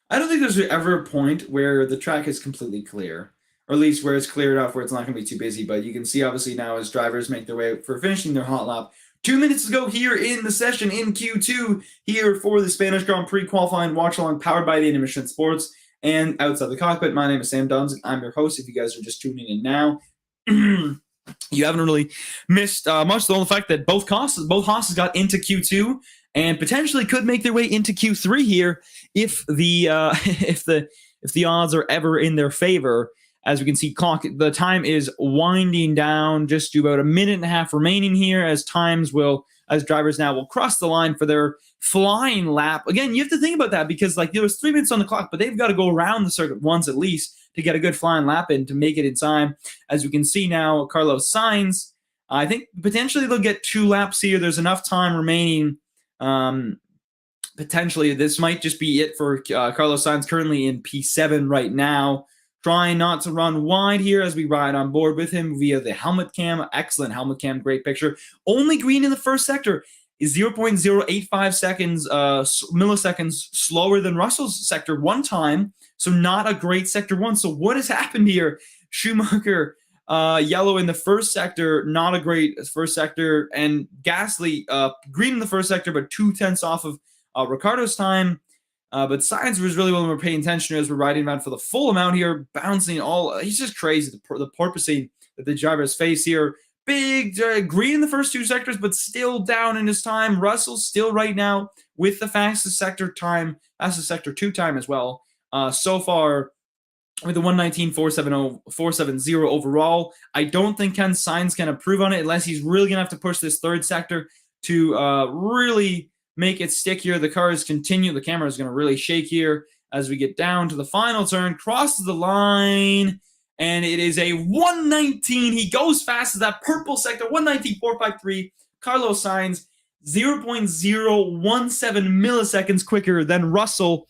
Speaker 1: I don't think there's ever a point where the track is completely clear, or at least where it's clear enough where it's not going to be too busy. But you can see, obviously, now as drivers make their way for finishing their hot lap. 2 minutes to go here in the session in Q2 here for the Spanish Grand Prix Qualifying Watchalong powered by the Intermission Sports and Outside the Cockpit. My name is Sam Duns. I'm your host. If you guys are just tuning in now, you haven't really missed much. The only fact that both Haas's got into Q2 and potentially could make their way into Q3 here if the if the odds are ever in their favor. As we can see, the time is winding down, just to about a minute and a half remaining here as drivers now will cross the line for their flying lap. Again, you have to think about that because there was 3 minutes on the clock, but they've got to go around the circuit once at least to get a good flying lap in to make it in time. As we can see now, Carlos Sainz, I think potentially they'll get 2 laps here. There's enough time remaining. Potentially, this might just be it for Carlos Sainz, currently in P7 right now. Trying not to run wide here as we ride on board with him via the helmet cam. Excellent helmet cam, great picture. Only green in the first sector is 0.085 seconds, milliseconds slower than Russell's sector 1 time. So not a great sector 1. So what has happened here? Schumacher, yellow in the first sector, not a great first sector. And Gasly, green in the first sector, but 0.2 off of Ricciardo's time. But Sainz was really when we're paying attention as we're riding around for the full amount here, bouncing all. He's just crazy. The porpoising that the drivers face here. big green in the first two sectors, but still down in his time. Russell still right now with the fastest sector time, fastest sector 2 time as well. So far with the 119.470 overall. I don't think Ken Sainz can improve on it unless he's really going to have to push this third sector to really make it stick here. The cars continue. The camera is going to really shake here as we get down to the final turn. Crosses the line, and it is a 119. He goes fast as that purple sector, 119.453. Carlos Sainz, 0.017 milliseconds quicker than Russell.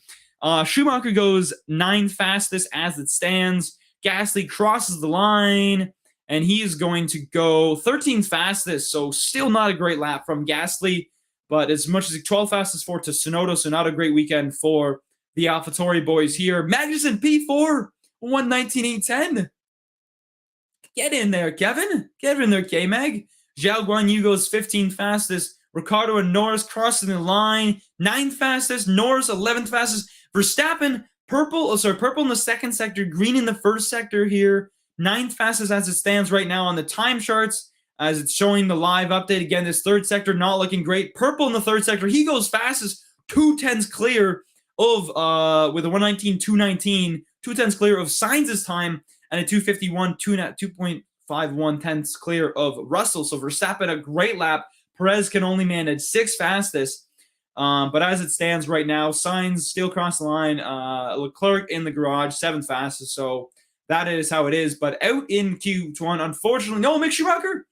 Speaker 1: Schumacher goes 9th fastest as it stands. Gasly crosses the line, and he is going to go 13th fastest, so still not a great lap from Gasly, but as much as 12th fastest for Tsunoda, so not a great weekend for the AlphaTauri boys here. Magnussen P4, 119.810. Get in there, Kevin. Get in there, K-Mag. Zhao Guanyu goes 15th fastest. Ricciardo and Norris crossing the line. 9th fastest. Norris 11th fastest. Verstappen, purple in the second sector, green in the first sector here. 9th fastest as it stands right now on the time charts, as it's showing the live update. Again, this third sector not looking great. Purple in the third sector. He goes fastest, 2/10 clear of, with a 119.219, 2/10 clear of Sainz's time, and a 2:51, 2.51 tenths clear of Russell. So Verstappen, a great lap. Perez can only manage 6th fastest. But as it stands right now, Sainz still cross the line. Leclerc in the garage, 7th fastest. So that is how it is. But out in Q1, unfortunately, no, Mick Schumacher.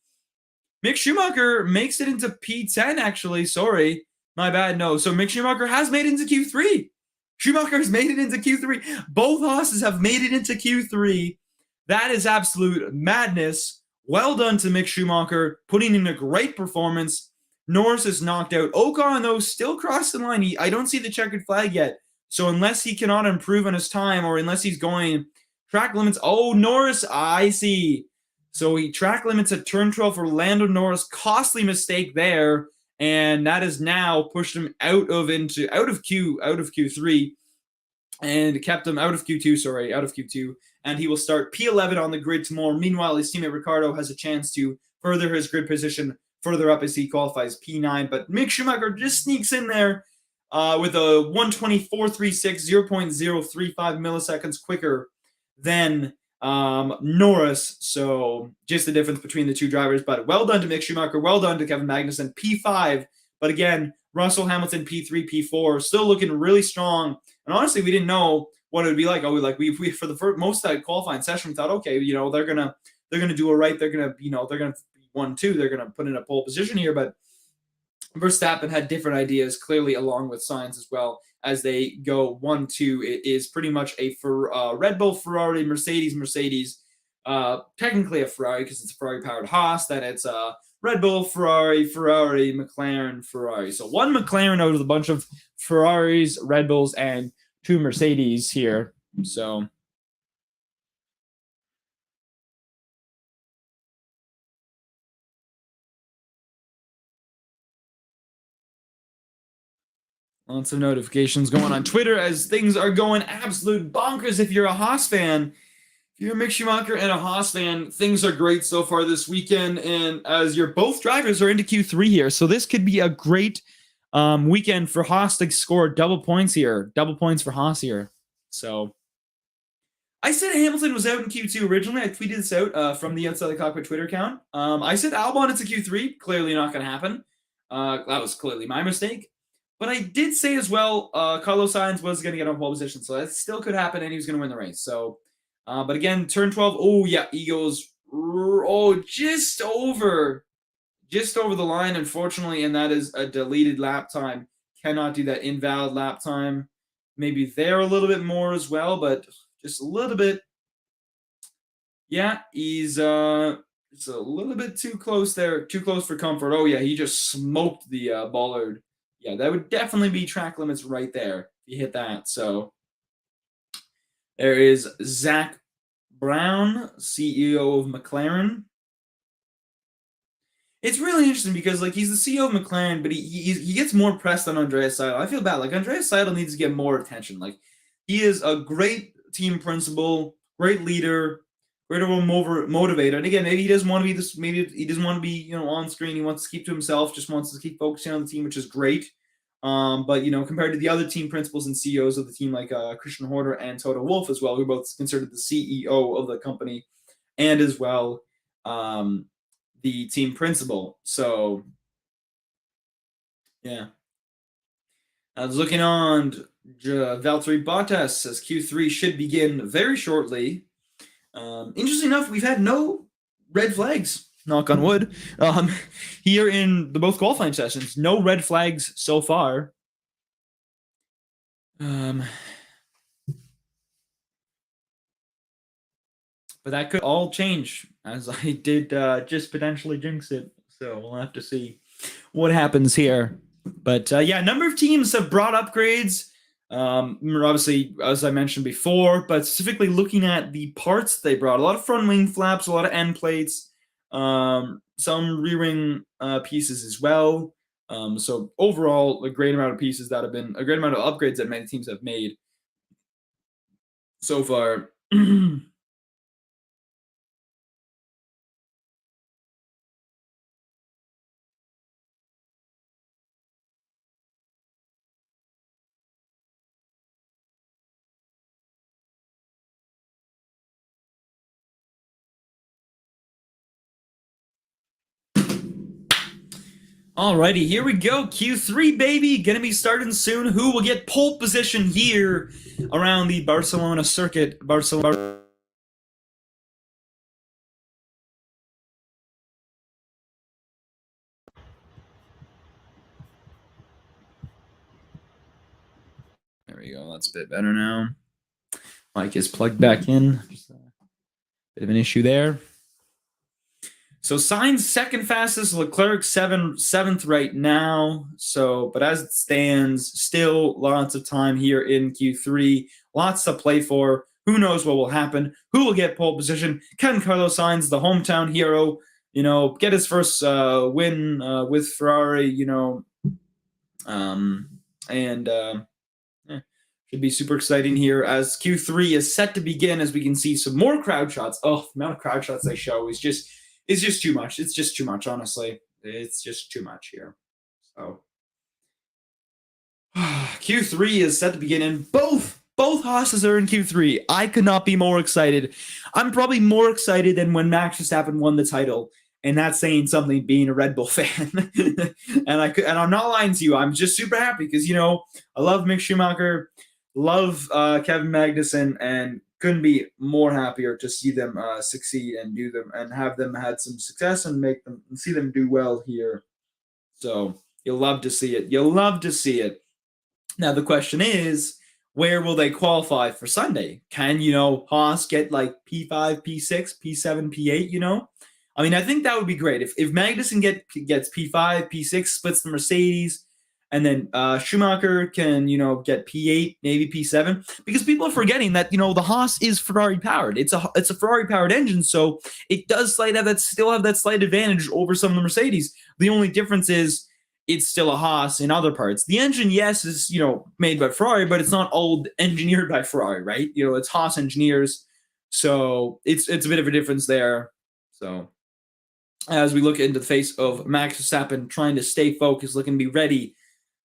Speaker 1: Mick Schumacher makes it into P10, actually. Sorry. My bad. No. So Mick Schumacher has made it into Q3. Schumacher has made it into Q3. Both Haas's have made it into Q3. That is absolute madness. Well done to Mick Schumacher, putting in a great performance. Norris is knocked out. Ocon, though, still crossing the line. I don't see the checkered flag yet. So unless he cannot improve on his time, or unless he's going track limits. Oh, Norris, I see. So he track limits at turn 12 for Lando Norris. Costly mistake there. And that has now pushed him out of Q3. And kept him out of Q2. And he will start P11 on the grid tomorrow. Meanwhile, his teammate Ricciardo has a chance to further his grid position further up as he qualifies P9. But Mick Schumacher just sneaks in there with a 120.436, 0.035 milliseconds quicker than Norris. So just the difference between the two drivers. But well done to Mick Schumacher. Well done to Kevin Magnussen. P5. But again, Russell Hamilton P3, P4. Still looking really strong. And honestly, we didn't know what it would be like. We for the first, most of that qualifying session, we thought, okay, they're gonna do it right. They're gonna be 1-2. They're gonna put in a pole position here. But Verstappen had different ideas, clearly, along with Sainz as well, as they go 1-2. It is pretty much a Red Bull, Ferrari, Mercedes. Technically a Ferrari because it's a Ferrari-powered Haas. Then it's Red Bull, Ferrari, McLaren, Ferrari. So one McLaren out of a bunch of Ferraris, Red Bulls, and 2 Mercedes here. So lots of notifications going on Twitter as things are going absolute bonkers. If you're a Haas fan, if you're a Mick Schumacher and a Haas fan, things are great so far this weekend. And as your both drivers are into Q3 here, so this could be a great weekend for Haas to score double points for Haas here. So I said Hamilton was out in Q2 originally. I tweeted this out from the Outside the Cockpit Twitter account. I said Albon into Q3. Clearly not going to happen. That was clearly my mistake. But I did say as well, Carlos Sainz was going to get on pole position, so that still could happen, and he was going to win the race. So, but again, turn 12. Oh yeah, he goes just over the line, unfortunately, and that is a deleted lap time. Cannot do that invalid lap time. Maybe there a little bit more as well, but just a little bit. Yeah, he's it's a little bit too close there, too close for comfort. Oh yeah, he just smoked the bollard. Yeah, that would definitely be track limits right there if you hit that. So there is Zach Brown, CEO of McLaren. It's really interesting because he's the CEO of McLaren, but he gets more press than Andreas Seidel. I feel bad. Andreas Seidel needs to get more attention. He is a great team principal, great leader, Great of a motivator. And again, maybe he doesn't want to be this. Maybe he doesn't want to be on screen. He wants to keep to himself. Just wants to keep focusing on the team, which is great. But compared to the other team principals and CEOs of the team, like Christian Horner and Toto Wolff as well, who are both considered the CEO of the company, and as well the team principal. So yeah, I was looking on. Valtteri Bottas says Q3 should begin very shortly. Interesting enough, we've had no red flags, knock on wood, here in the both qualifying sessions. No red flags so far. But that could all change, as I did just potentially jinx it. So we'll have to see what happens here. But yeah, a number of teams have brought upgrades. Obviously, as I mentioned before, but specifically looking at the parts they brought, a lot of front wing flaps, a lot of end plates, some rear wing pieces as well. So overall, a great amount of pieces that have been a great amount of upgrades that many teams have made so far. Alrighty, here we go. Q3, baby. Gonna be starting soon. Who will get pole position here around the Barcelona circuit? Barcelona. There we go. That's a bit better now. Mic is plugged back in. Just a bit of an issue there. So Sainz second fastest, Leclerc seventh right now. So, but as it stands, still lots of time here in Q3. Lots to play for. Who knows what will happen? Who will get pole position? Can Carlos Sainz, the hometown hero, get his first win with Ferrari? Should be super exciting here as Q3 is set to begin. As we can see some more crowd shots. Oh, the amount of crowd shots they show is just too much. It's just too much, honestly. It's just too much here. So Q3 is set to begin, and both Haas's are in Q3. I could not be more excited. I'm probably more excited than when Max Verstappen won the title, and that's saying something being a Red Bull fan. and I'm not lying to you. I'm just super happy because I love Mick Schumacher, love Kevin Magnussen, and couldn't be more happier to see them succeed and do them and have them had some success and see them do well here. So you'll love to see it. You'll love to see it. Now the question is, where will they qualify for Sunday? Can Haas get like P5, P6, P7, P8? I mean, I think that would be great if Magnussen gets P5, P6, splits the Mercedes. And then Schumacher can, get P8, maybe P7, because people are forgetting that, the Haas is Ferrari powered. It's a Ferrari powered engine, so it does still have that slight advantage over some of the Mercedes. The only difference is it's still a Haas in other parts. The engine, yes, is made by Ferrari, but it's not all engineered by Ferrari, right? It's Haas engineers, so it's a bit of a difference there. So as we look into the face of Max Verstappen trying to stay focused, looking to be ready.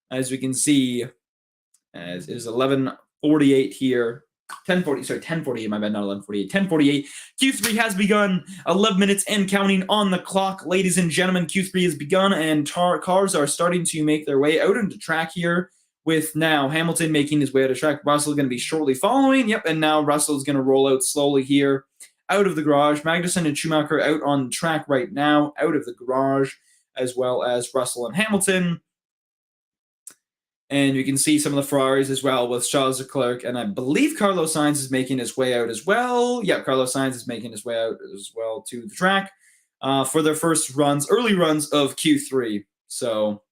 Speaker 1: As we can see, as it is 11:48 here. 10:48, my bad, not 11:48. 10:48. Q3 has begun. 11 minutes and counting on the clock. Ladies and gentlemen, Q3 has begun, and cars are starting to make their way out into track here, with now Hamilton making his way out of track. Russell going to be shortly following. Yep, and now Russell is going to roll out slowly here out of the garage. Magnussen and Schumacher out on the track right now, out of the garage, as well as Russell and Hamilton. And you can see some of the Ferraris as well with Charles Leclerc. And I believe Carlos Sainz is making his way out as well. Yeah, Carlos Sainz is making his way out as well to the track for their first early runs of Q3. So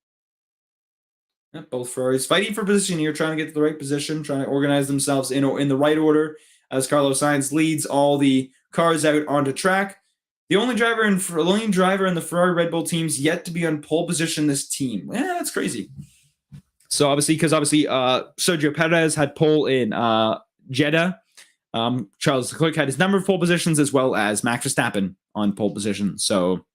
Speaker 1: both Ferraris fighting for position here, trying to get to the right position, trying to organize themselves in the right order as Carlos Sainz leads all the cars out onto track. The only driver in the Ferrari Red Bull teams yet to be on pole position this team. Yeah, that's crazy. So obviously, Sergio Perez had pole in Jeddah Charles Leclerc had his number of pole positions as well as Max Verstappen on pole position. So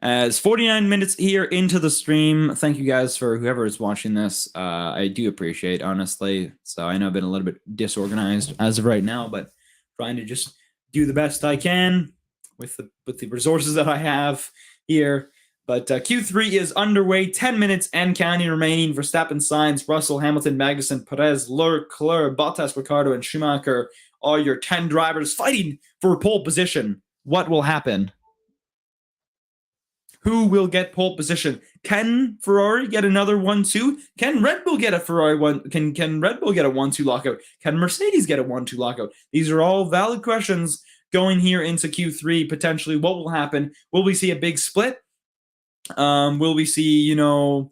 Speaker 1: as 49 minutes here into the stream, thank you guys for whoever is watching this. I do appreciate, honestly. So I know I've been a little bit disorganized as of right now, but trying to just do the best I can with the resources that I have here. But Q3 is underway, 10 minutes and counting remaining. Verstappen, Sainz, Russell, Hamilton, Magnussen, Perez, Leclerc, Bottas, Ricciardo, and Schumacher are your 10 drivers fighting for pole position. What will happen? Who will get pole position? Can Ferrari get another 1-2? Can Red Bull get a Ferrari one? Can Red Bull get a 1-2 lockout? Can Mercedes get a 1-2 lockout? These are all valid questions going here into Q3. Potentially, what will happen? Will we see a big split? Will we see, no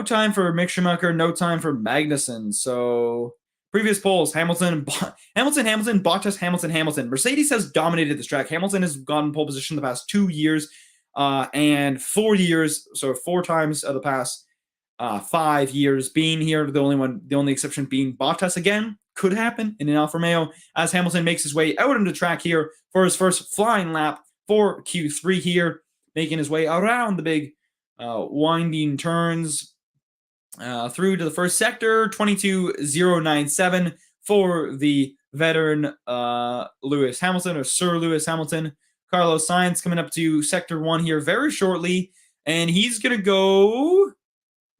Speaker 1: time for Mick Schumacher, no time for Magnussen? So previous polls, Hamilton, Bottas, Hamilton. Mercedes has dominated this track. Hamilton has gotten pole position the past 2 years and 4 years. So 4 times of the past 5 years being here. The only exception being Bottas again. Could happen in an Alfa Romeo as Hamilton makes his way out on the track here for his first flying lap for Q3 here, making his way around the big winding turns through to the first sector, 22.097 for the veteran Lewis Hamilton, or Sir Lewis Hamilton. Carlos Sainz coming up to sector 1 here very shortly, and he's going to go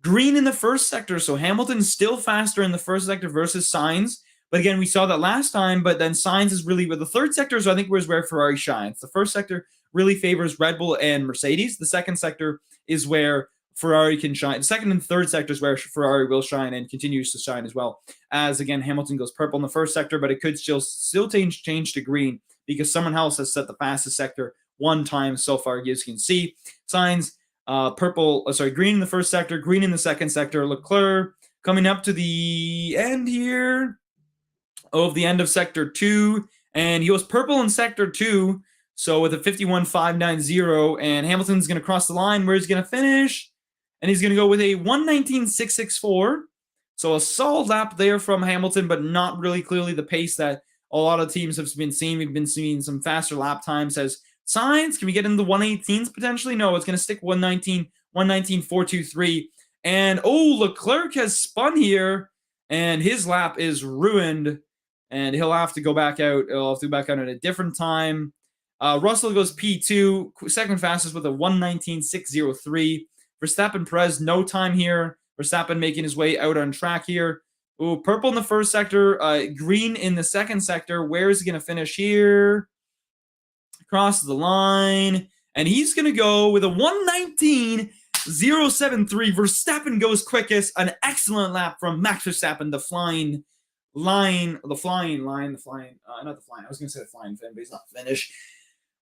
Speaker 1: green in the first sector. So Hamilton's still faster in the first sector versus Sainz. But again, we saw that last time, but then Sainz is really with the third sector, so I think was where Ferrari shines. The first sector really favors Red Bull and Mercedes. The second sector is where Ferrari can shine. The second and third sectors where Ferrari will shine and continues to shine as well. As again, Hamilton goes purple in the first sector, but it could still change to green because someone else has set the fastest sector one time so far, as you can see. Sainz, green in the first sector, green in the second sector. Leclerc coming up to the end here of the end of sector 2, and he was purple in sector 2. So with a 51.590, and Hamilton's going to cross the line. Where he's going to finish? And he's going to go with a 1:19.664. So a solid lap there from Hamilton, but not really clearly the pace that a lot of teams have been seeing. We've been seeing some faster lap times. As Sainz, can we get into the 1:18s potentially? No, it's going to stick 1:19.423. And Leclerc has spun here, and his lap is ruined, and he'll have to go back out. He'll have to go back out at a different time. Russell goes P2, second fastest with a 1:19.603. Verstappen, Perez, no time here. Verstappen making his way out on track here. Purple in the first sector, green in the second sector. Where is he going to finish here? Crosses the line, and he's going to go with a 1:19.073. Verstappen goes quickest. An excellent lap from Max Verstappen, the flying line. I was going to say the flying fin, but he's not finished.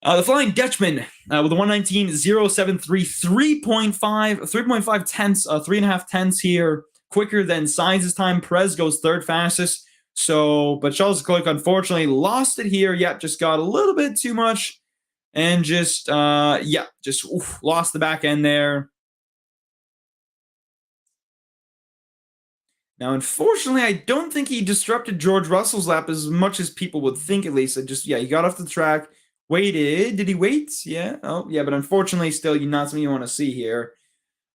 Speaker 1: The Flying Dutchman with a 1:19.073, 3.5 tenths, 3.5 tenths here, quicker than Sainz's time. Perez goes third fastest. So, but Charles Leclerc unfortunately lost it here. Just got a little bit too much, and lost the back end there. Now, unfortunately, I don't think he disrupted George Russell's lap as much as people would think, at least. He got off the track. Waited. Did he wait? Yeah. Oh, yeah. But unfortunately, still, not something you want to see here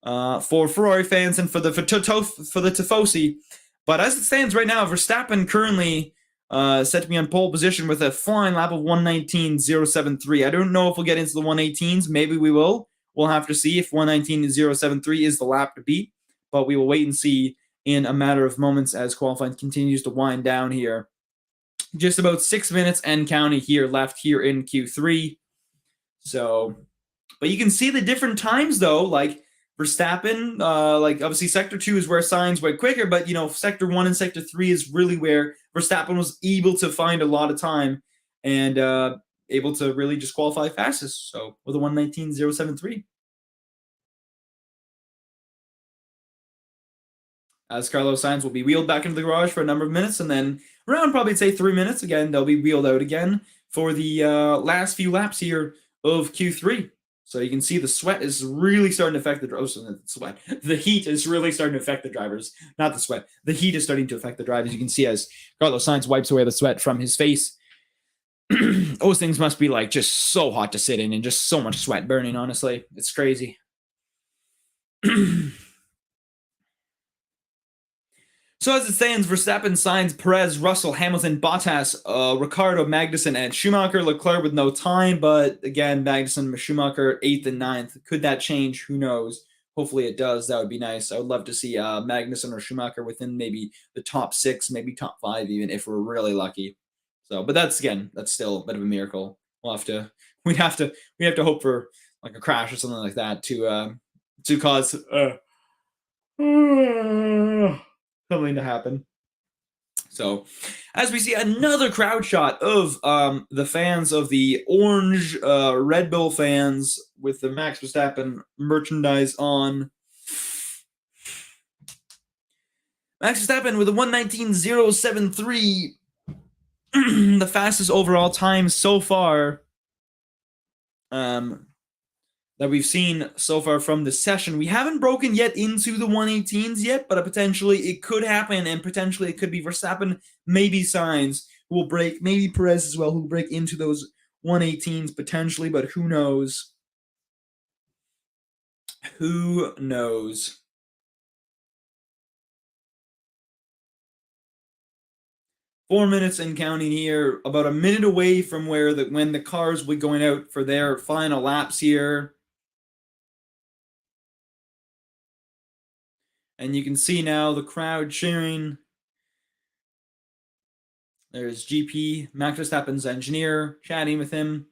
Speaker 1: for Ferrari fans and for the Tifosi. But as it stands right now, Verstappen currently set to be on pole position with a flying lap of 1:19.073. I don't know if we'll get into the 1:18s. Maybe we will. We'll have to see if 1:19.073 is the lap to beat. But we will wait and see in a matter of moments as qualifying continues to wind down here. Just about 6 minutes and counting here left here in Q3. So, but you can see the different times though, like Verstappen, obviously sector 2 is where Sainz went quicker, but sector 1 and sector 3 is really where Verstappen was able to find a lot of time and able to really just qualify fastest. So with a 1:19.073. As Carlos Sainz will be wheeled back into the garage for a number of minutes, and then around probably say 3 minutes again, they'll be wheeled out again for the last few laps here of Q3. So you can see the sweat is really starting to affect the heat is really starting to affect the drivers, not the sweat. The heat is starting to affect the drivers. You can see as Carlos Sainz wipes away the sweat from his face. Those things must be like just so hot to sit in and just so much sweat burning, honestly. It's crazy. So as it stands, Verstappen, Sainz, Perez, Russell, Hamilton, Bottas, Ricciardo, Magnussen, and Schumacher, Leclerc with no time. But again, Magnussen, Schumacher, 8th and 9th. Could that change? Who knows? Hopefully it does. That would be nice. I would love to see Magnussen or Schumacher within maybe the top 6, maybe top 5, even if we're really lucky. So, but that's still a bit of a miracle. We'd have to hope for like a crash or something like that to cause something to happen. So, as we see another crowd shot of the fans of the orange Red Bull fans with the Max Verstappen merchandise on. Max Verstappen with a 1:19.073, the fastest overall time so far that we've seen so far from this session. We haven't broken yet into the 1:18s yet, but potentially it could happen, and potentially it could be Verstappen, maybe Sainz, who will break, maybe Perez as well, who will break into those 1:18s potentially, but who knows? Who knows? Four minutes and counting here, about a minute away from when the cars will be going out for their final laps here. And you can see now the crowd cheering. There's GP, Max Verstappen's engineer, chatting with him.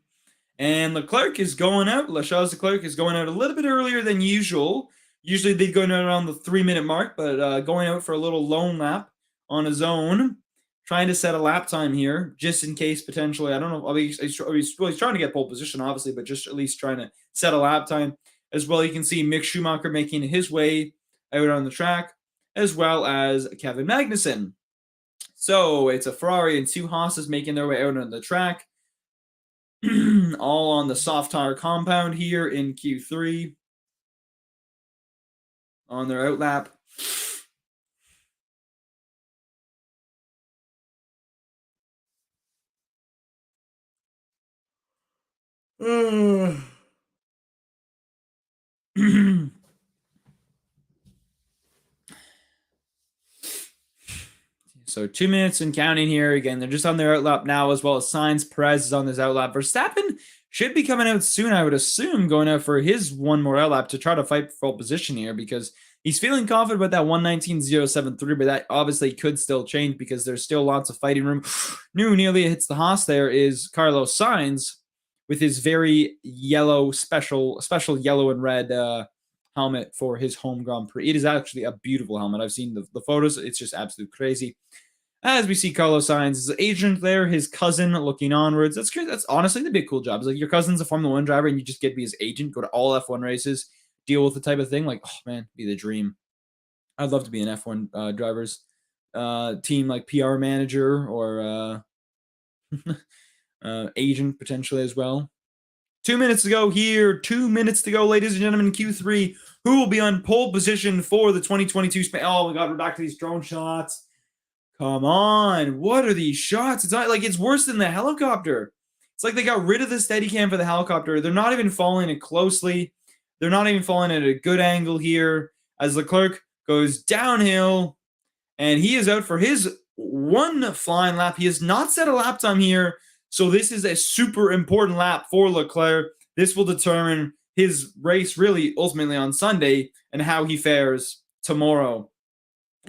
Speaker 1: And Leclerc is going out. Charles Leclerc is going out a little bit earlier than usual. Usually they'd go around the 3-minute mark, but going out for a little lone lap on his own. Trying to set a lap time here, just in case potentially. I don't know. He's trying to get pole position, obviously, but just at least trying to set a lap time. As well, you can see Mick Schumacher making his way out on the track, as well as Kevin Magnussen. So it's a Ferrari and 2 Haas's making their way out on the track. All on the soft tire compound here in Q3 on their out lap. So 2 minutes and counting here. Again, they're just on their outlap now, as well as Sainz. Perez is on this outlap. Verstappen should be coming out soon, I would assume, going out for his one more outlap to try to fight for pole position here, because he's feeling confident about that 1:19.073, but that obviously could still change because there's still lots of fighting room. Nearly hits the Haas there is Carlos Sainz with his very yellow, special yellow and red helmet for his home Grand Prix. It is actually a beautiful helmet. I've seen the photos. It's just absolutely crazy. As we see Carlos Sainz's agent there, his cousin looking onwards. That's good. That's honestly the big cool job. It's like your cousin's a Formula 1 driver and you just get to be his agent, go to all F1 races, deal with the type of thing. Like, oh man, be the dream. I'd love to be an F1 driver's team, like PR manager or agent potentially as well. 2 minutes to go here. 2 minutes to go, ladies and gentlemen, in Q3. Who will be on pole position for the 2022 Oh, my God, we're back to these drone shots. Come on. What are these shots? It's not like it's worse than the helicopter. It's like they got rid of the Steadicam for the helicopter. They're not even following it closely. They're not even following it at a good angle here as Leclerc goes downhill, and he is out for his one flying lap. He has not set a lap time here, so this is a super important lap for Leclerc. This will determine his race really ultimately on Sunday and how he fares tomorrow.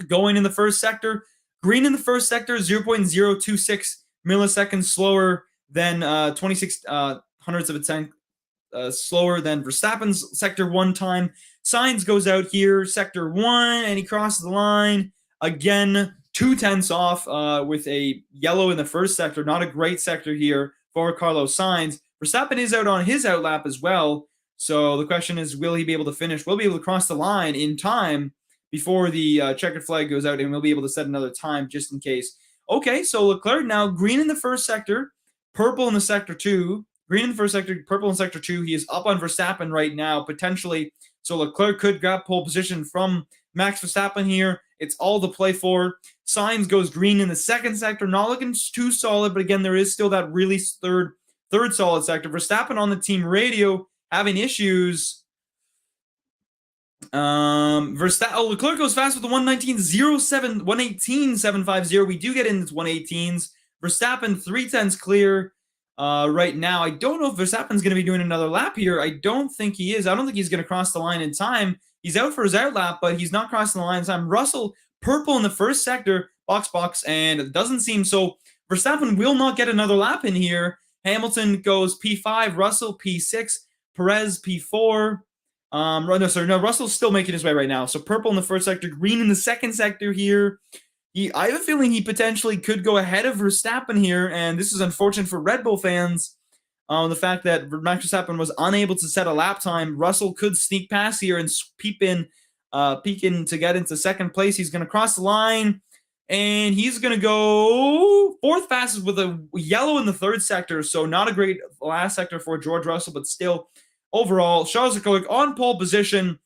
Speaker 1: Going in the first sector, green in the first sector, 0.026 milliseconds slower than 26 hundredths of a second slower than Verstappen's sector 1 time. Sainz goes out here, sector 1, and he crosses the line. Again, 0.2 off with a yellow in the first sector. Not a great sector here for Carlos Sainz. Verstappen is out on his outlap as well. So the question is, will he be able to finish? Will he be able to cross the line in time before the checkered flag goes out, and we'll be able to set another time just in case. Okay, so Leclerc now green in the first sector, purple in the sector 2, green in the first sector, purple in sector 2. He is up on Verstappen right now, potentially. So Leclerc could grab pole position from Max Verstappen here. It's all to play for. Sainz goes green in the second sector. Not looking too solid, but again, there is still that really third solid sector. Verstappen on the team radio having issues. Leclerc goes fast with the 119.07, 118.750. We do get into 118s. Verstappen 310s clear right now. I don't know if Verstappen's going to be doing another lap here. I don't think he is. I don't think he's going to cross the line in time. He's out for his out lap, but he's not crossing the line in time. Russell, purple in the first sector, box, and it doesn't seem so. Verstappen will not get another lap in here. Hamilton goes P5, Russell P6, Perez P4. Russell's still making his way right now. So purple in the first sector, green in the second sector here. I have a feeling he potentially could go ahead of Verstappen here, and this is unfortunate for Red Bull fans. The fact that Max Verstappen was unable to set a lap time. Russell could sneak past here and peek in to get into second place. He's going to cross the line, and he's going to go fourth fastest with a yellow in the third sector. So not a great last sector for George Russell, but still overall, Charles Leclerc on pole position.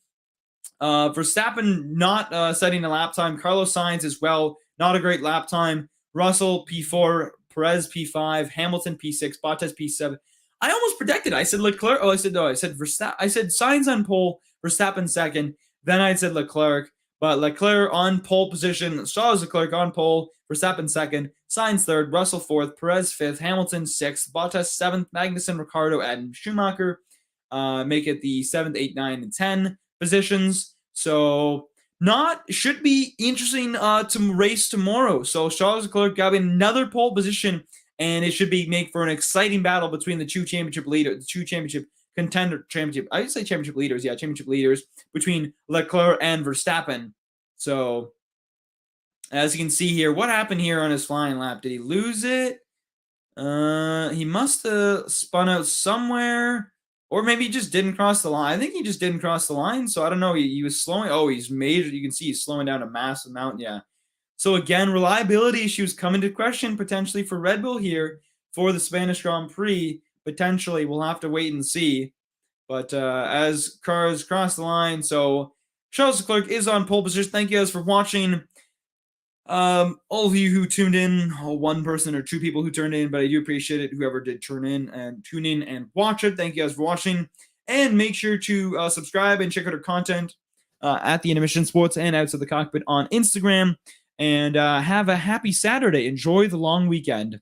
Speaker 1: Verstappen not setting a lap time. Carlos Sainz as well, not a great lap time. Russell P4, Perez P5, Hamilton P6, Bottas P7. I almost predicted. I said Leclerc. I said Verstappen. I said Sainz on pole, Verstappen second. Then I said Leclerc, but Leclerc on pole position. Charles Leclerc on pole, Verstappen second, Sainz third, Russell fourth, Perez fifth, Hamilton sixth, Bottas seventh, Magnussen, Ricciardo, and Schumacher make it the 7th, 8th, 9th, and 10 positions. So should be interesting to race tomorrow. So Charles Leclerc grabbing another pole position, and it should make for an exciting battle between the two championship leaders, championship leaders between Leclerc and Verstappen. So as you can see here, what happened here on his flying lap? Did he lose it? He must have spun out somewhere. Or maybe he just didn't cross the line. I think he just didn't cross the line. So I don't know. He was slowing. Oh, he's major. You can see he's slowing down a massive amount. Yeah. So again, reliability issues come into question potentially for Red Bull here for the Spanish Grand Prix. Potentially, we'll have to wait and see. But as cars cross the line, so Charles Leclerc is on pole position. Thank you guys for watching. All of you who tuned in, one person or two people who turned in, but I do appreciate it. Whoever did tune in and watch it. Thank you guys for watching, and make sure to subscribe and check out our content at the Intermission Sports and Outside the Cockpit on Instagram. And have a happy Saturday. Enjoy the long weekend.